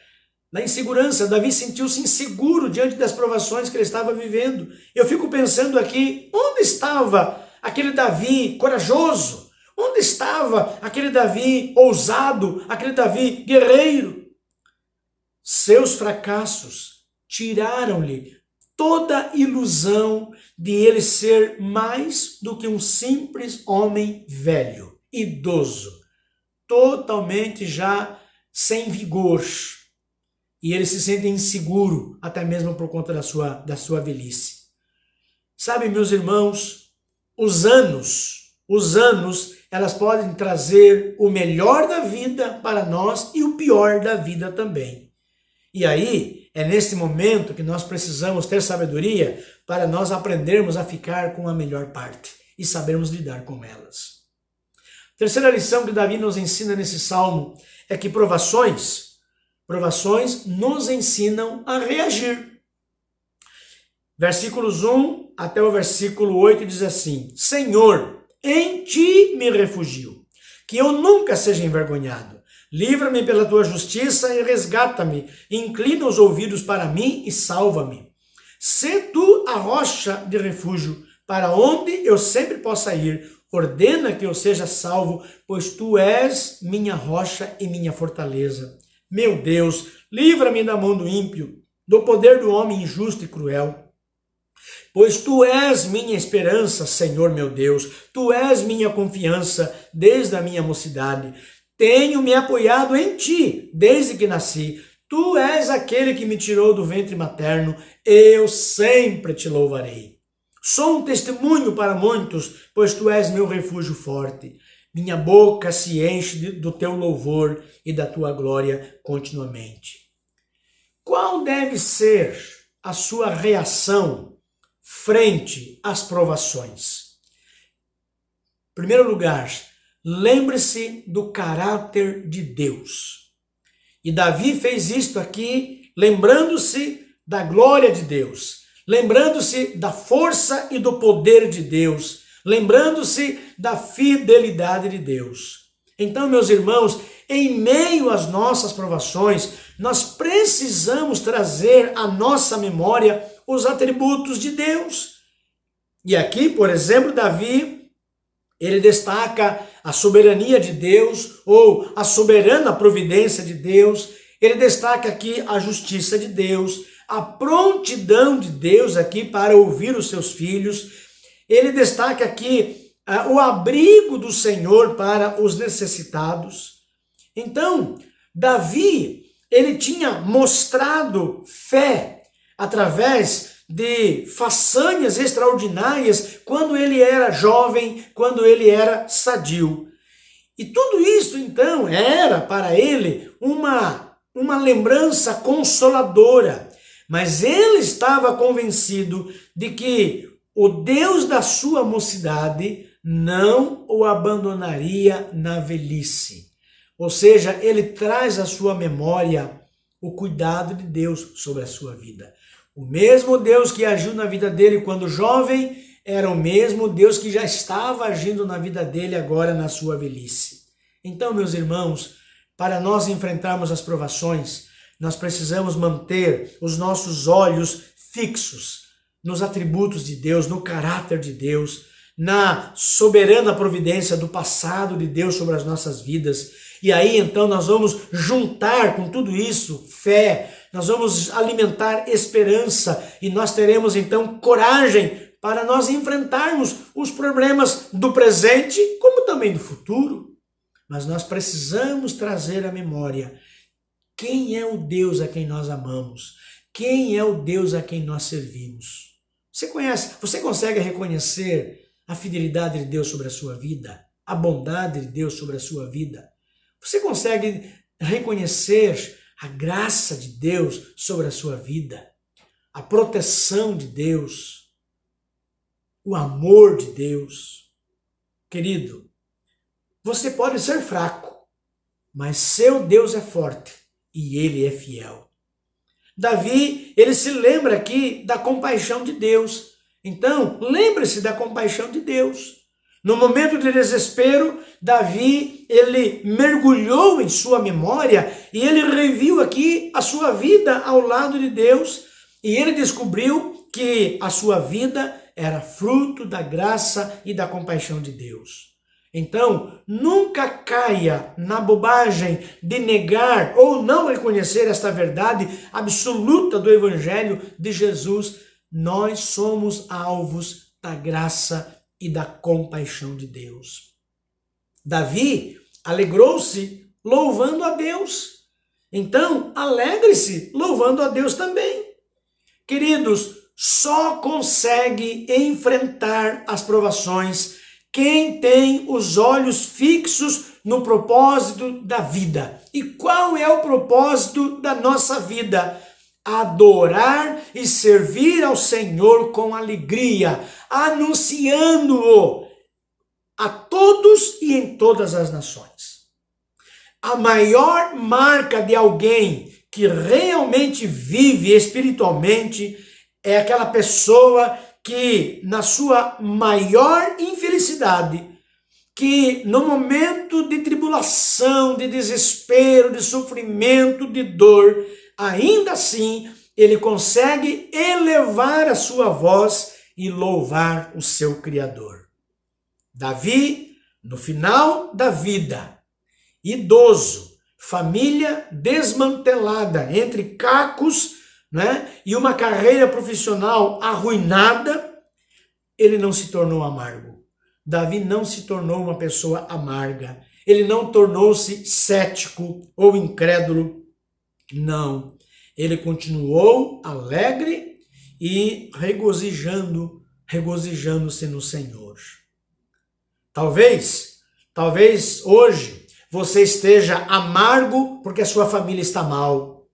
Na insegurança, Davi sentiu-se inseguro diante das provações que ele estava vivendo. Eu fico pensando aqui, onde estava aquele Davi corajoso? Onde estava aquele Davi ousado, aquele Davi guerreiro? Seus fracassos tiraram-lhe toda ilusão de ele ser mais do que um simples homem velho, idoso, totalmente já sem vigor. E ele se sente inseguro, até mesmo por conta da sua velhice. Sabe, meus irmãos, os anos, elas podem trazer o melhor da vida para nós e o pior da vida também. E aí, é nesse momento que nós precisamos ter sabedoria para nós aprendermos a ficar com a melhor parte e sabermos lidar com elas. Terceira lição que Davi nos ensina nesse salmo é que provações nos ensinam a reagir. Versículos 1 até o versículo 8 diz assim: Senhor, em ti me refugio, que eu nunca seja envergonhado. Livra-me pela tua justiça e resgata-me. Inclina os ouvidos para mim e salva-me. Sê tu a rocha de refúgio, para onde eu sempre possa ir. Ordena que eu seja salvo, pois tu és minha rocha e minha fortaleza. Meu Deus, livra-me da mão do ímpio, do poder do homem injusto e cruel. Pois tu és minha esperança, Senhor meu Deus, tu és minha confiança desde a minha mocidade. Tenho me apoiado em ti desde que nasci. Tu és aquele que me tirou do ventre materno, eu sempre te louvarei. Sou um testemunho para muitos, pois tu és meu refúgio forte. Minha boca se enche do teu louvor e da tua glória continuamente. Qual deve ser a sua reação frente às provações? Em primeiro lugar, lembre-se do caráter de Deus. E Davi fez isto aqui, lembrando-se da glória de Deus, lembrando-se da força e do poder de Deus, lembrando-se da fidelidade de Deus. Então, meus irmãos, em meio às nossas provações, nós precisamos trazer à nossa memória os atributos de Deus. E aqui, por exemplo, Davi, ele destaca a soberania de Deus, ou a soberana providência de Deus. Ele destaca aqui a justiça de Deus, a prontidão de Deus aqui para ouvir os seus filhos. Ele destaca aqui o abrigo do Senhor para os necessitados. Então, Davi, ele tinha mostrado fé através de façanhas extraordinárias quando ele era jovem, quando ele era sadio. E tudo isso, então, era para ele uma lembrança consoladora. Mas ele estava convencido de que o Deus da sua mocidade não o abandonaria na velhice. Ou seja, ele traz à sua memória o cuidado de Deus sobre a sua vida. O mesmo Deus que agiu na vida dele quando jovem era o mesmo Deus que já estava agindo na vida dele agora na sua velhice. Então, meus irmãos, para nós enfrentarmos as provações, nós precisamos manter os nossos olhos fixos nos atributos de Deus, no caráter de Deus, na soberana providência do passado de Deus sobre as nossas vidas. E aí então nós vamos juntar com tudo isso fé, nós vamos alimentar esperança e nós teremos então coragem para nós enfrentarmos os problemas do presente como também do futuro. Mas nós precisamos trazer à memória quem é o Deus a quem nós amamos, quem é o Deus a quem nós servimos. Você consegue reconhecer a fidelidade de Deus sobre a sua vida, a bondade de Deus sobre a sua vida? Você consegue reconhecer a graça de Deus sobre a sua vida, a proteção de Deus, o amor de Deus? Querido, você pode ser fraco, mas seu Deus é forte e ele é fiel. Davi, ele se lembra aqui da compaixão de Deus. Então, lembre-se da compaixão de Deus. No momento de desespero, Davi, ele mergulhou em sua memória e ele reviu aqui a sua vida ao lado de Deus e ele descobriu que a sua vida era fruto da graça e da compaixão de Deus. Então, nunca caia na bobagem de negar ou não reconhecer esta verdade absoluta do Evangelho de Jesus. Nós somos alvos da graça e da compaixão de Deus. Davi alegrou-se louvando a Deus. Então, alegre-se louvando a Deus também. Queridos, só consegue enfrentar as provações quem tem os olhos fixos no propósito da vida. E qual é o propósito da nossa vida? Adorar e servir ao Senhor com alegria, anunciando-o a todos e em todas as nações. A maior marca de alguém que realmente vive espiritualmente é aquela pessoa que na sua maior infelicidade, que no momento de tribulação, de desespero, de sofrimento, de dor, ainda assim ele consegue elevar a sua voz e louvar o seu Criador. Davi, no final da vida, idoso, família desmantelada entre cacos, né, e uma carreira profissional arruinada, ele não se tornou amargo. Davi não se tornou uma pessoa amarga. Ele não tornou-se cético ou incrédulo. Não. Ele continuou alegre e regozijando-se no Senhor. Talvez hoje você esteja amargo porque a sua família está mal.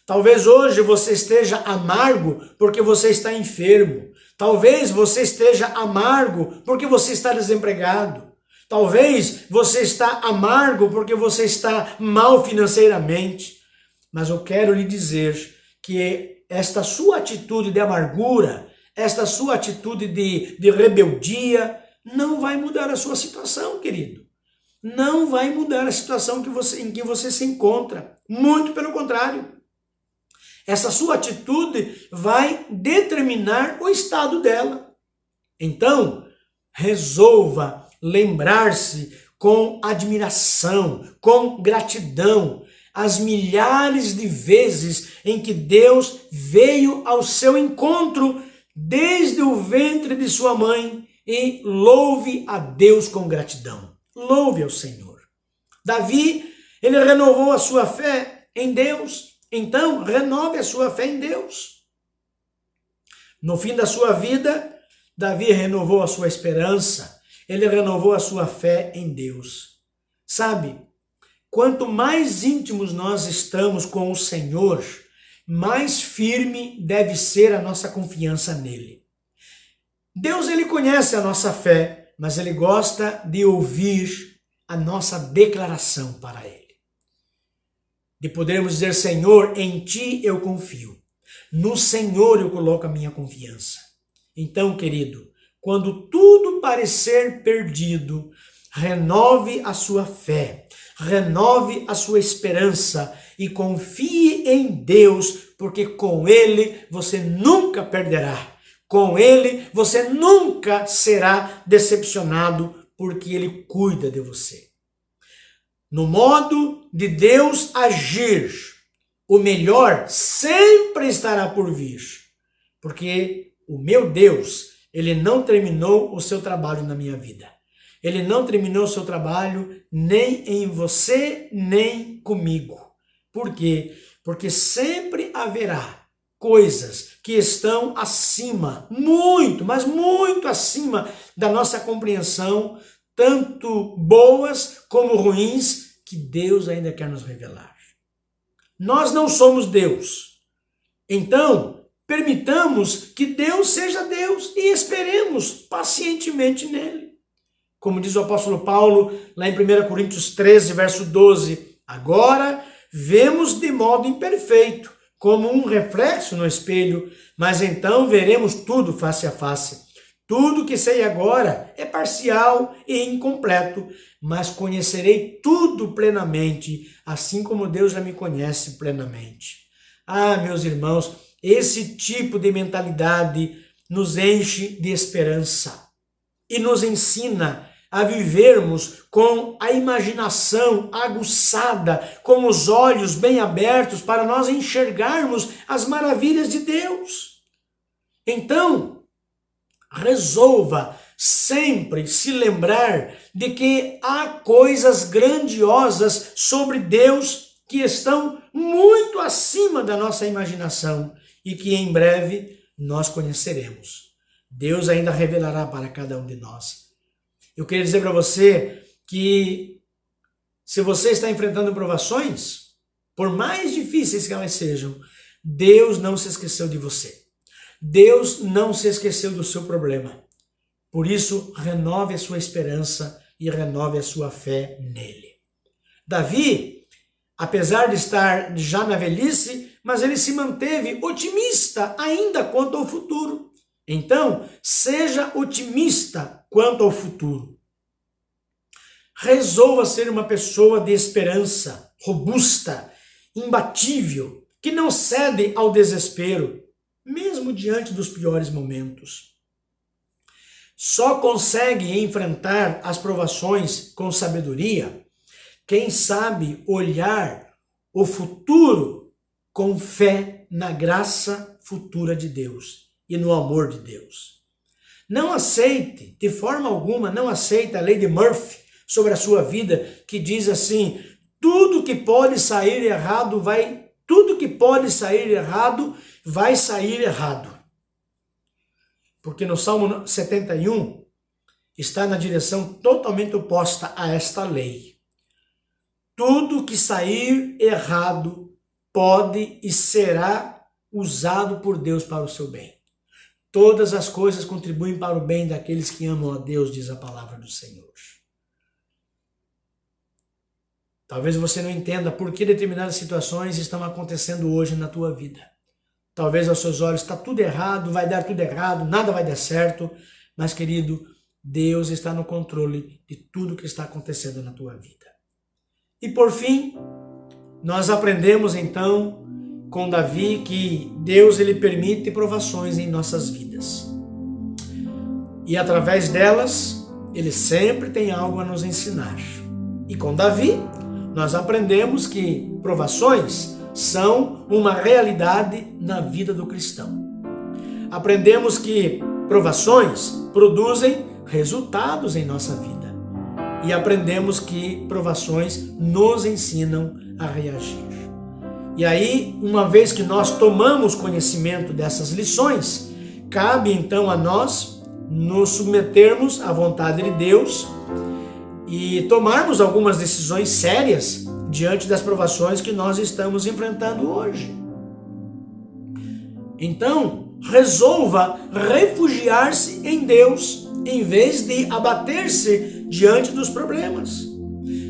Talvez hoje você esteja amargo porque você está enfermo. Talvez você esteja amargo porque você está desempregado. Talvez você está amargo porque você está mal financeiramente. Mas eu quero lhe dizer que esta sua atitude de amargura, esta sua atitude de rebeldia, não vai mudar a sua situação, querido. Não vai mudar a situação em que você se encontra. Muito pelo contrário. Essa sua atitude vai determinar o estado dela. Então, resolva lembrar-se com admiração, com gratidão, as milhares de vezes em que Deus veio ao seu encontro desde o ventre de sua mãe, e louve a Deus com gratidão. Louve ao Senhor. Davi, ele renovou a sua fé em Deus. Então, renove a sua fé em Deus. No fim da sua vida, Davi renovou a sua esperança. Ele renovou a sua fé em Deus. Sabe, quanto mais íntimos nós estamos com o Senhor, mais firme deve ser a nossa confiança nele. Deus, ele conhece a nossa fé, mas ele gosta de ouvir a nossa declaração para ele. De podermos dizer, Senhor, em ti eu confio. No Senhor eu coloco a minha confiança. Então, querido, quando tudo parecer perdido, renove a sua fé, renove a sua esperança e confie em Deus, porque com Ele você nunca perderá. Com Ele você nunca será decepcionado, porque Ele cuida de você. No modo de Deus agir, o melhor sempre estará por vir, porque o meu Deus, ele não terminou o seu trabalho na minha vida. Ele não terminou o seu trabalho nem em você, nem comigo. Por quê? Porque sempre haverá coisas que estão acima, muito, mas muito acima da nossa compreensão, tanto boas como ruins, que Deus ainda quer nos revelar. Nós não somos Deus. Então, permitamos que Deus seja Deus e esperemos pacientemente nele. Como diz o apóstolo Paulo, lá em 1 Coríntios 13, verso 12, agora vemos de modo imperfeito, como um reflexo no espelho, mas então veremos tudo face a face. Tudo que sei agora é parcial e incompleto, mas conhecerei tudo plenamente, assim como Deus já me conhece plenamente. Ah, meus irmãos, esse tipo de mentalidade nos enche de esperança e nos ensina a vivermos com a imaginação aguçada, com os olhos bem abertos para nós enxergarmos as maravilhas de Deus. Então, resolva sempre se lembrar de que há coisas grandiosas sobre Deus que estão muito acima da nossa imaginação e que em breve nós conheceremos. Deus ainda revelará para cada um de nós. Eu queria dizer para você que se você está enfrentando provações, por mais difíceis que elas sejam, Deus não se esqueceu de você. Deus não se esqueceu do seu problema. Por isso, renove a sua esperança e renove a sua fé nele. Davi, apesar de estar já na velhice, mas ele se manteve otimista ainda quanto ao futuro. Então, seja otimista quanto ao futuro. Resolva ser uma pessoa de esperança, robusta, imbatível, que não cede ao desespero, mesmo diante dos piores momentos. Só consegue enfrentar as provações com sabedoria Quem sabe olhar o futuro com fé na graça futura de Deus e no amor de Deus. Não aceite, de forma alguma, não aceite a lei de Murphy sobre a sua vida, que diz assim: tudo que pode sair errado vai sair errado. Porque no Salmo 71 está na direção totalmente oposta a esta lei. Tudo que sair errado pode e será usado por Deus para o seu bem. Todas as coisas contribuem para o bem daqueles que amam a Deus, diz a palavra do Senhor. Talvez você não entenda por que determinadas situações estão acontecendo hoje na tua vida. Talvez aos seus olhos está tudo errado, vai dar tudo errado, nada vai dar certo. Mas, querido, Deus está no controle de tudo que está acontecendo na tua vida. E por fim, nós aprendemos então com Davi que Deus ele permite provações em nossas vidas. E através delas, ele sempre tem algo a nos ensinar. E com Davi, nós aprendemos que provações são uma realidade na vida do cristão. Aprendemos que provações produzem resultados em nossa vida. E aprendemos que provações nos ensinam a reagir. E aí, uma vez que nós tomamos conhecimento dessas lições, cabe então a nós nos submetermos à vontade de Deus e tomarmos algumas decisões sérias diante das provações que nós estamos enfrentando hoje. Então, resolva refugiar-se em Deus em vez de abater-se diante dos problemas.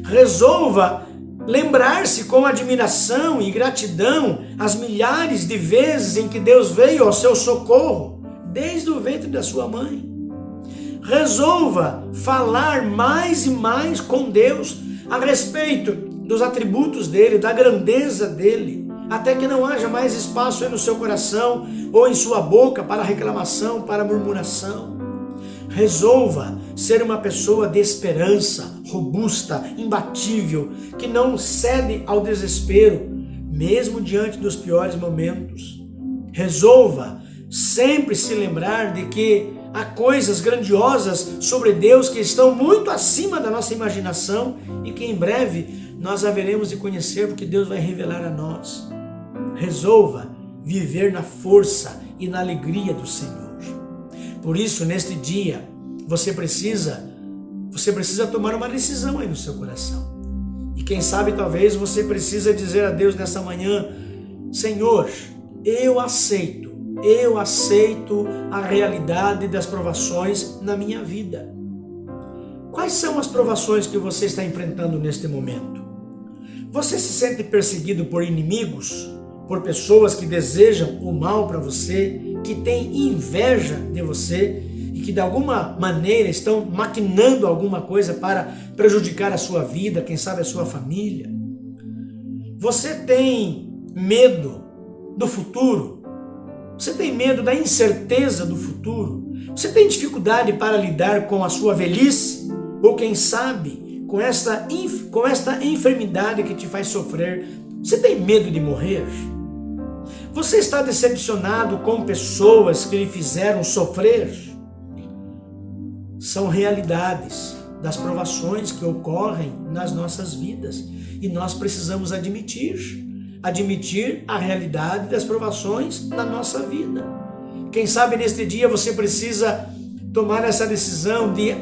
Resolva lembrar-se com admiração e gratidão as milhares de vezes em que Deus veio ao seu socorro, desde o ventre da sua mãe. Resolva falar mais e mais com Deus a respeito dos atributos dele, da grandeza dele, até que não haja mais espaço aí no seu coração ou em sua boca para reclamação, para murmuração. Resolva ser uma pessoa de esperança, robusta, imbatível, que não cede ao desespero, mesmo diante dos piores momentos. Resolva sempre se lembrar de que há coisas grandiosas sobre Deus que estão muito acima da nossa imaginação e que em breve nós haveremos de conhecer, porque Deus vai revelar a nós. Resolva viver na força e na alegria do Senhor. Por isso, neste dia, você precisa tomar uma decisão aí no seu coração. E quem sabe, talvez, você precisa dizer a Deus nessa manhã: Senhor, eu aceito a realidade das provações na minha vida. Quais são as provações que você está enfrentando neste momento? Você se sente perseguido por inimigos, por pessoas que desejam o mal para você, que têm inveja de você e que de alguma maneira estão maquinando alguma coisa para prejudicar a sua vida, quem sabe a sua família? Você tem medo do futuro? Você tem medo da incerteza do futuro? Você tem dificuldade para lidar com a sua velhice? Ou quem sabe com esta enfermidade que te faz sofrer? Você tem medo de morrer? Você está decepcionado com pessoas que lhe fizeram sofrer? São realidades das provações que ocorrem nas nossas vidas e nós precisamos admitir a realidade das provações na nossa vida. Quem sabe neste dia você precisa tomar essa decisão de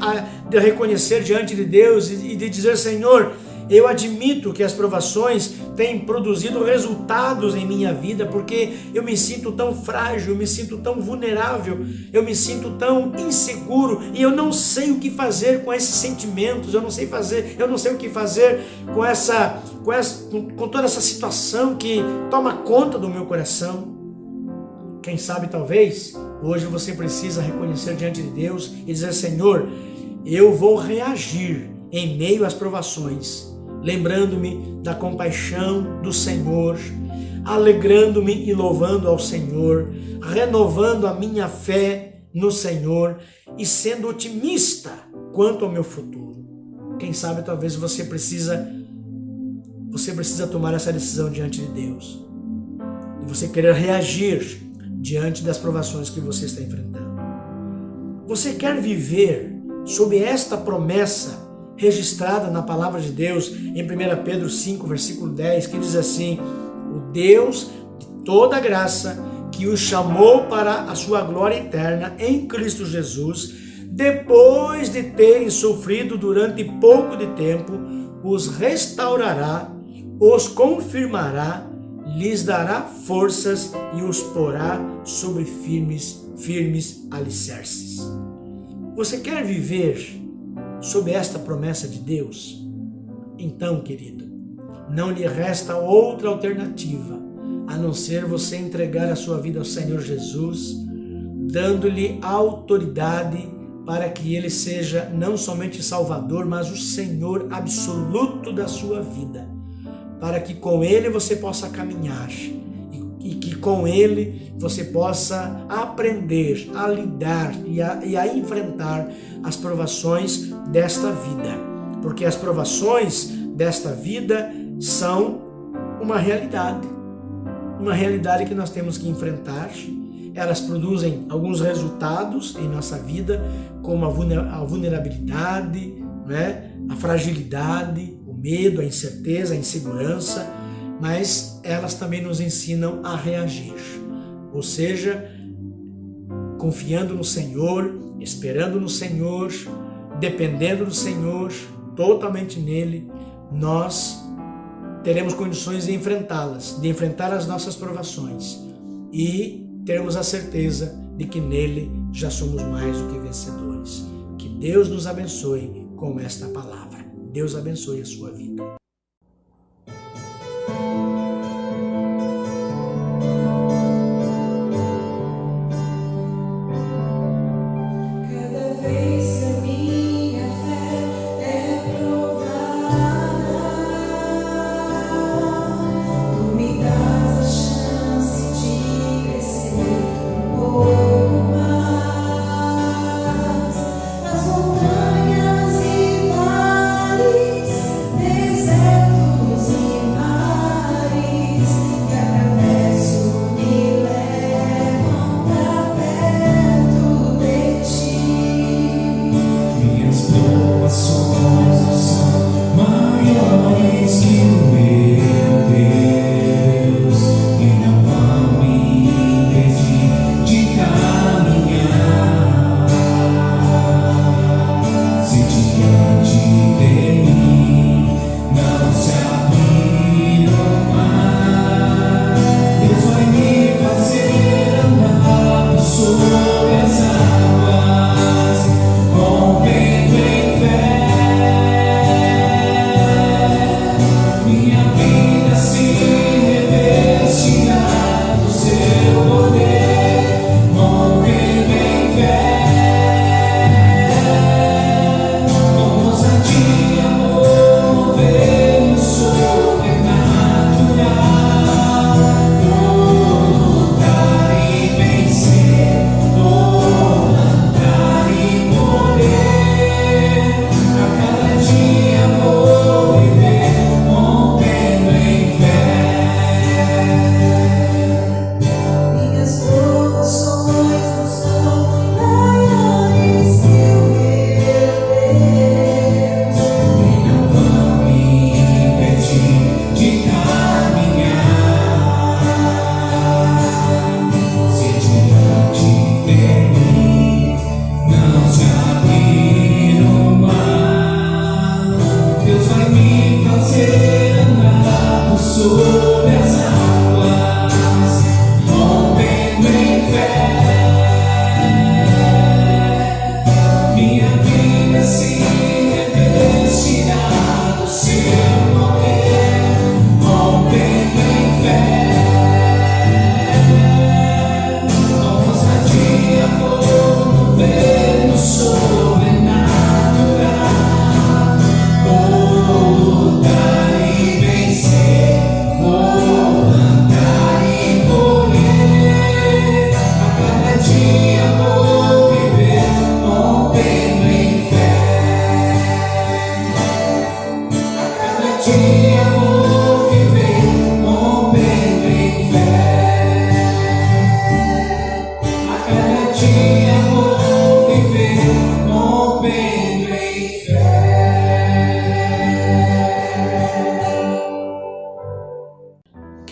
reconhecer diante de Deus e de dizer: Senhor, eu admito que as provações têm produzido resultados em minha vida, porque eu me sinto tão frágil, eu me sinto tão vulnerável, eu me sinto tão inseguro e eu não sei o que fazer com esses sentimentos, eu não sei o que fazer com toda essa situação que toma conta do meu coração. Quem sabe talvez hoje você precisa reconhecer diante de Deus e dizer: Senhor, eu vou reagir em meio às provações, lembrando-me da compaixão do Senhor, alegrando-me e louvando ao Senhor, renovando a minha fé no Senhor e sendo otimista quanto ao meu futuro. Quem sabe talvez você precisa você precisa tomar essa decisão diante de Deus. E você querer reagir diante das provações que você está enfrentando. Você quer viver sob esta promessa registrada na palavra de Deus em 1 Pedro 5, versículo 10, que diz assim: o Deus de toda graça, que os chamou para a sua glória eterna em Cristo Jesus, depois de terem sofrido durante pouco de tempo, os restaurará, os confirmará, lhes dará forças e os porá sobre firmes alicerces. Você quer viver sob esta promessa de Deus? Então, querido, não lhe resta outra alternativa a não ser você entregar a sua vida ao Senhor Jesus, dando-lhe autoridade para que Ele seja não somente Salvador, mas o Senhor absoluto da sua vida, para que com Ele você possa caminhar e que com Ele você possa aprender a lidar e a enfrentar as provações desta vida, porque as provações desta vida são uma realidade que nós temos que enfrentar. Elas produzem alguns resultados em nossa vida, como a vulnerabilidade, né? A fragilidade, o medo, a incerteza, a insegurança, mas elas também nos ensinam a reagir, ou seja, confiando no Senhor, esperando no Senhor, dependendo do Senhor, totalmente nele, nós teremos condições de enfrentá-las, de enfrentar as nossas provações e termos a certeza de que nele já somos mais do que vencedores. Que Deus nos abençoe com esta palavra. Deus abençoe a sua vida. As montanhas e vales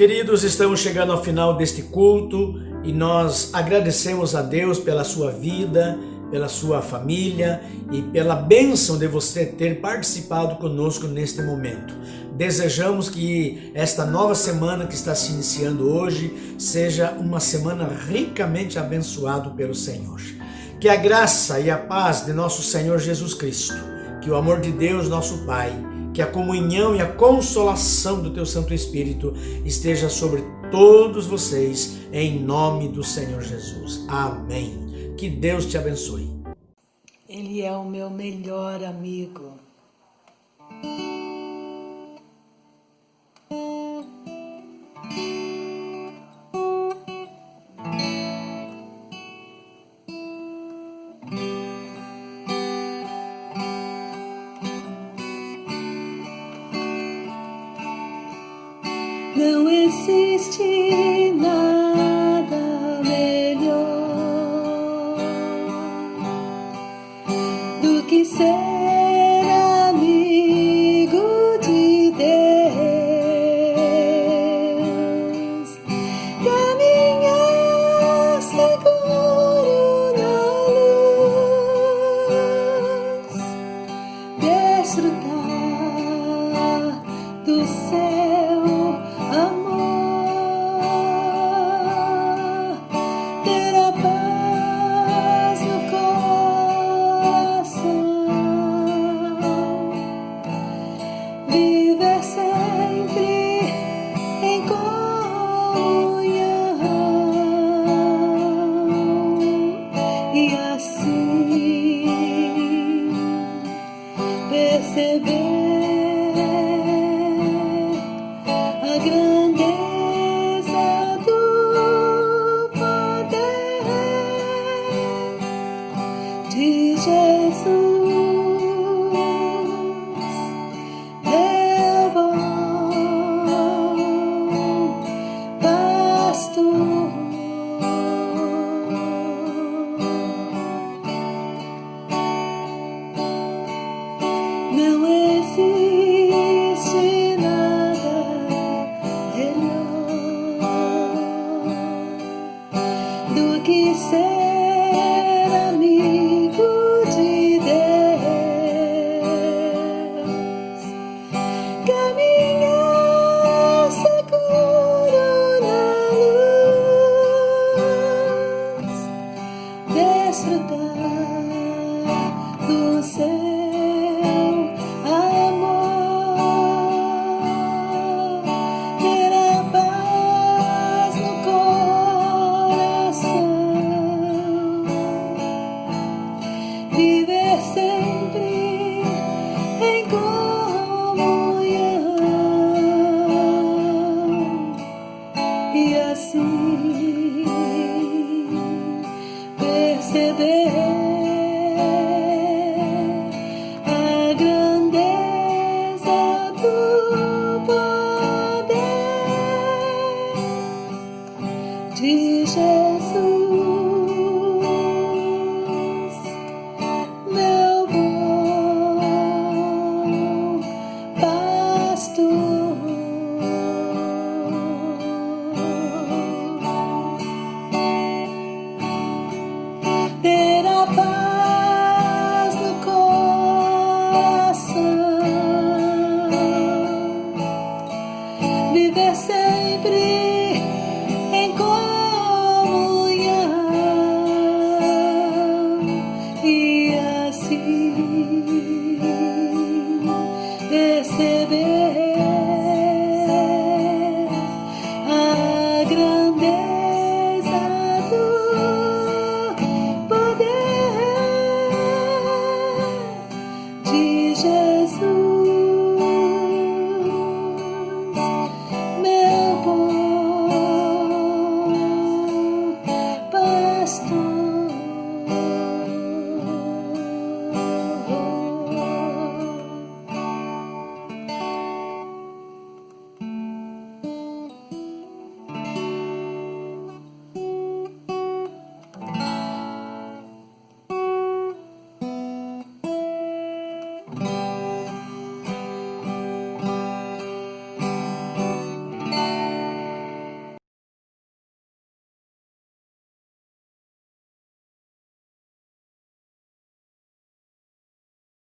Queridos, estamos chegando ao final deste culto e nós agradecemos a Deus pela sua vida, pela sua família e pela bênção de você ter participado conosco neste momento. Desejamos que esta nova semana que está se iniciando hoje seja uma semana ricamente abençoada pelo Senhor. Que a graça e a paz de nosso Senhor Jesus Cristo, que o amor de Deus, nosso Pai, que a comunhão e a consolação do Teu Santo Espírito esteja sobre todos vocês, em nome do Senhor Jesus. Amém. Que Deus te abençoe. Ele é o meu melhor amigo. Não existe nada melhor do que ser amigo de Deus, caminhar seguro na luz, desfrutar do céu amor, ter a paz no coração, viver sempre em comunhão e assim perceber a grandeza do poder de Jesus, meu bom pastor. Não existe nada do que ser amigo de Deus, caminhar seguro na luz, desfrutar do céu amor, ter a paz no coração, viver sempre em comunhão e assim perceber a grandeza do poder de Jesus.